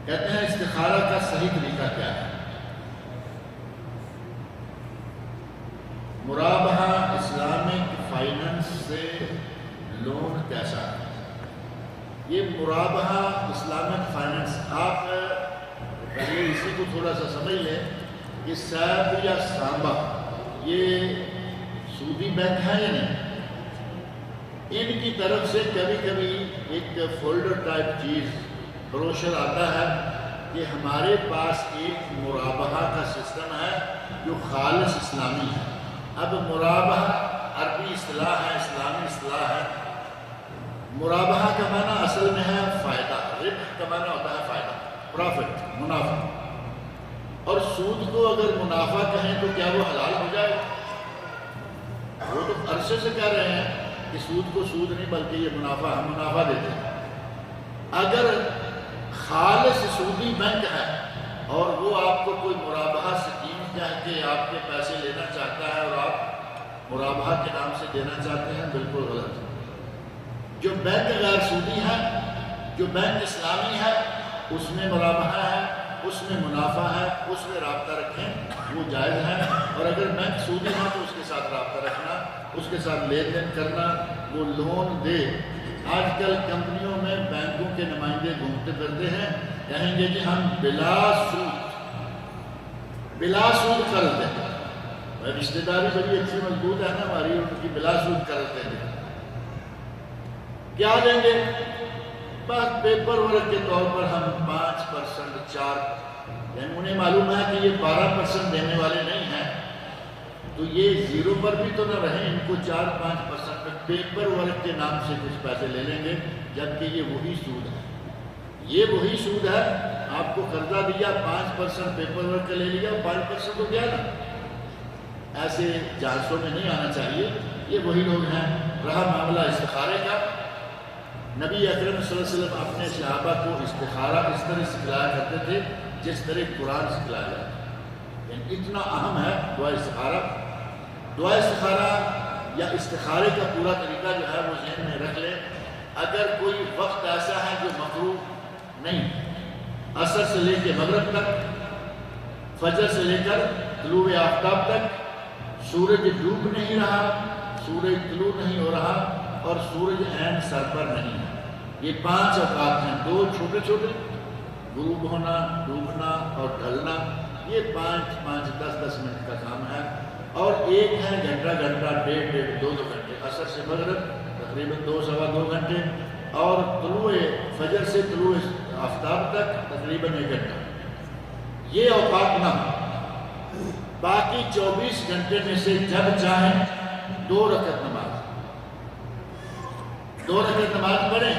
کہتے ہیں استخارہ کا صحیح طریقہ کیا ہے؟ مرابحہ اسلامک فائننس سے لون کیسا ہے؟ یہ مرابحہ اسلامک فائننس، آپ پہلے اسی کو تھوڑا سا سمجھ لیں کہ سیب یا سانبا یہ سودی بینک ہے یا نہیں؟ ان کی طرف سے کبھی کبھی ایک فولڈر ٹائپ چیز بروشر آتا ہے کہ ہمارے پاس ایک مرابحہ کا سسٹم ہے جو خالص اسلامی ہے۔ اب مرابحہ عربی اصطلاح ہے، اسلامی اصطلاح ہے۔ مرابحہ کا معنی اصل میں ہے فائدہ، ربح کا معنی ہوتا ہے فائدہ، پروفٹ، منافع۔ اور سود کو اگر منافع کہیں تو کیا وہ حلال ہو جائے گا؟ وہ تو عرصے سے کہہ رہے ہیں کہ سود کو سود نہیں بلکہ یہ منافع، ہم منافع دیتے ہیں۔ اگر خالص سودی بینک ہے اور وہ آپ کو کوئی مرابحہ سکیم کہہ کے آپ کے پیسے لینا چاہتا ہے اور آپ مرابحہ کے نام سے دینا چاہتے ہیں، بالکل غلط ہے۔ جو بینک غیر سودی ہے، جو بینک اسلامی ہے، اس میں مرابحہ ہے، اس میں منافع ہے، اس میں رابطہ رکھیں، وہ جائز ہے۔ اور اگر بینک سودی ہے تو اس کے ساتھ رابطہ رکھنا، اس کے ساتھ لین دین کرنا، وہ لون دے۔ آج کل کمپنیوں میں بینکوں کے نمائندے گھومتے پھرتے ہیں، کہیں گے کہ ہم بلا سود قرض دیں گے۔ رشتہ داری بڑی اچھی مضبوط ہے نا ہماری، ان کی بلا سود قرض دیں گے۔ کیا دیں گے؟ بس پیپر ورک کے طور پر ہم 5%، 4%، یعنی انہیں معلوم ہے کہ یہ 12% دینے والے نہیں ہیں، تو یہ زیرو پر بھی تو نہ رہیں، ان کو 4-5% پہ پیپر ورک کے نام سے کچھ پیسے لے لیں گے، جبکہ یہ وہی سود ہے۔ یہ وہی سود ہے، آپ کو قرضہ دیا، 5% پیپر ورک کا لے لیا، 5% تو کیا نا؟ ایسے جانچوں میں نہیں آنا چاہیے۔ یہ وہی لوگ ہیں۔ رہا معاملہ استخارے کا، نبی اکرم صلی اللہ علیہ وسلم اپنے صحابہ کو استخارہ اس طرح سکھلایا کرتے تھے جس طرح قرآن سکھلایا جاتا ہے۔ یعنی اتنا اہم ہے دعا استخارہ۔ دعا استخارہ یا استخارے کا پورا طریقہ جو ہے وہ ذہن میں رکھ لیں۔ اگر کوئی وقت ایسا ہے جو مغروب نہیں، عصر سے لے کے مغرب تک، فجر سے لے کر طلوع آفتاب تک، سورج ڈوب نہیں رہا، سورج طلوع نہیں ہو رہا اور سورج عین سر پر نہیں ہے، یہ 5 اوقات ہیں۔ 2 چھوٹے چھوٹے، غروب ہونا، ڈوبنا اور ڈھلنا، یہ 5-5، 10-10 منٹ کا کام ہے۔ اور ایک ہے گھنٹہ، 1.5، 2 گھنٹے، عصر سے مغرب تقریباً 2-2.25 گھنٹے، اور طلوع فجر سے طلوع آفتاب تک تقریباً 1 گھنٹہ۔ یہ اوقات نہ، باقی 24 گھنٹے میں سے جب چاہیں 2 رکعت نماز، 2 رکعت نماز پڑھیں،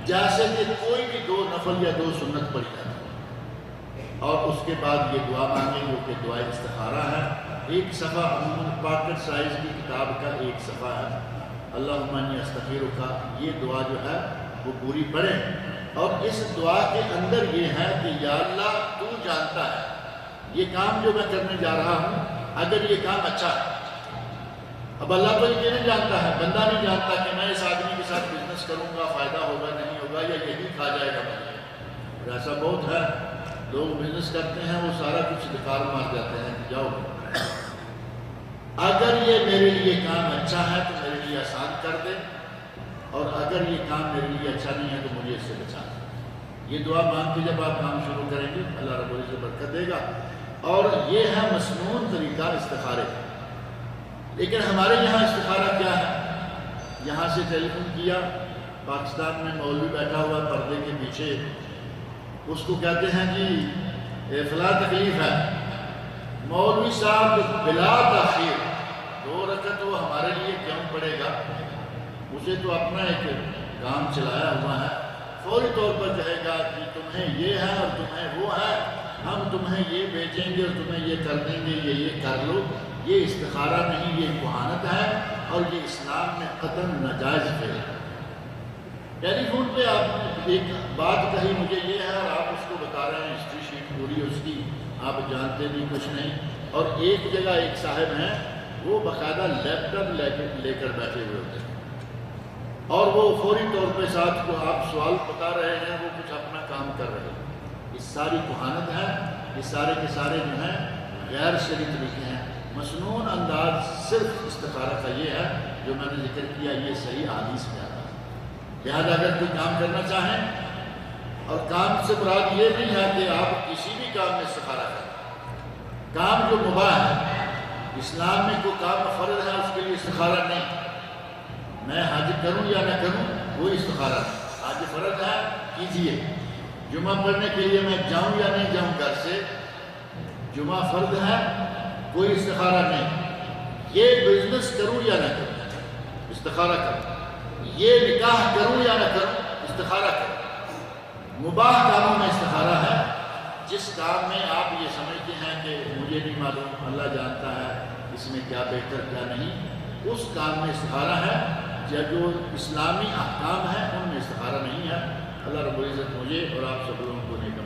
جیسے کہ کوئی بھی 2 نفل یا 2 سنت پڑھی جاتی ہے، اور اس کے بعد یہ دعا مانگیں جو کہ دعا استخارہ ہے۔ ایک صفحہ عموماً پاکٹ سائز کی کتاب کا ایک صفحہ ہے، اللہم انی استخیرک، یہ دعا جو ہے وہ پوری پڑھیں۔ اور اس دعا کے اندر یہ ہے کہ یا اللہ تو جانتا ہے یہ کام جو میں کرنے جا رہا ہوں، اگر یہ کام اچھا ہے۔ اب اللہ تو یہ نہیں جانتا ہے، بندہ نہیں جانتا کہ میں اس آدمی کے ساتھ بزنس کروں گا، فائدہ ہوگا نہیں ہوگا، یا یہی کھا جائے گا مجھے۔ ایسا بہت ہے، لوگ بزنس کرتے ہیں وہ سارا کچھ بیکار مار جاتے ہیں، جاؤ اگر یہ میرے لیے کام اچھا ہے تو میرے لیے آسان کر دے، اور اگر یہ کام میرے لیے اچھا نہیں ہے تو مجھے اس سے بچا دے۔ یہ دعا مانگ کے جب آپ کام شروع کریں گے اللہ رب العزت برکت دے گا۔ اور یہ ہے مسنون طریقہ استخارے کا۔ لیکن ہمارے یہاں استخارہ کیا ہے؟ یہاں سے ٹیلی فون کیا، پاکستان میں مولوی بیٹھا ہوا پردے کے پیچھے، اس کو کہتے ہیں جی فلاں تکلیف ہے، مولوی صاحب بلا تاخیر 2 رکعت وہ ہمارے لیے کیوں پڑے گا؟ اسے تو اپنا ایک کام چلایا ہوا ہے، فوری طور پر کہے گا کہ تمہیں یہ ہے اور تمہیں وہ ہے، ہم تمہیں یہ بیچیں گے اور تمہیں یہ کر دیں گے، یہ کر لو۔ یہ استخارہ نہیں، یہ کہانت ہے، اور یہ اسلام میں قطعاً ناجائز فعل ہے۔ ٹیلی فون پہ آپ نے ایک بات کہی، مجھے یہ ہے، اور آپ اس کو بتا رہے ہیں ہسٹری شیٹ پوری اس کی، آپ جانتے بھی کچھ نہیں۔ اور ایک جگہ ایک صاحب ہیں، وہ باقاعدہ لیپ ٹاپ لے کر بیٹھے ہوئے ہوتے ہیں، اور وہ فوری طور پہ ساتھ کو آپ سوال بتا رہے ہیں، وہ کچھ اپنا کام کر رہے ہیں۔ یہ ساری کہانت ہے، یہ سارے کے سارے جو ہیں غیر شرعی طریقے ہیں۔ مسنون انداز صرف استخارہ کا یہ ہے جو میں نے ذکر کیا، یہ صحیح حدیث میں آتا ہے۔ لہذا اگر کوئی کام کرنا چاہیں، اور کام سے مراد یہ نہیں ہے کہ آپ کسی بھی کام میں استخارہ کریں، کام جو مباح ہے، اسلام میں کوئی کام فرض ہے اس کے لیے استخارہ نہیں، میں حج کروں یا نہ کروں کوئی استخارہ نہیں، حج فرض ہے کیجئے، جمعہ پڑھنے کے لیے میں جاؤں یا نہیں جاؤں گھر سے، جمعہ فرض ہے کوئی استخارہ نہیں، یہ بزنس کروں یا نہ کروں استخارہ کروں، یہ نکاح کروں یا نہ کروں استخارہ کروں۔ مباح کاموں میں استخارہ ہے، جس کام میں آپ یہ سمجھتے ہیں کہ مجھے نہیں معلوم، اللہ جانتا ہے اس میں کیا بہتر کیا نہیں، اس کام میں استخارہ ہے، یا جو اسلامی احکام ہیں ان میں استخارہ نہیں ہے۔ اللہ رب العزت مجھے اور آپ سب لوگوں کو نیک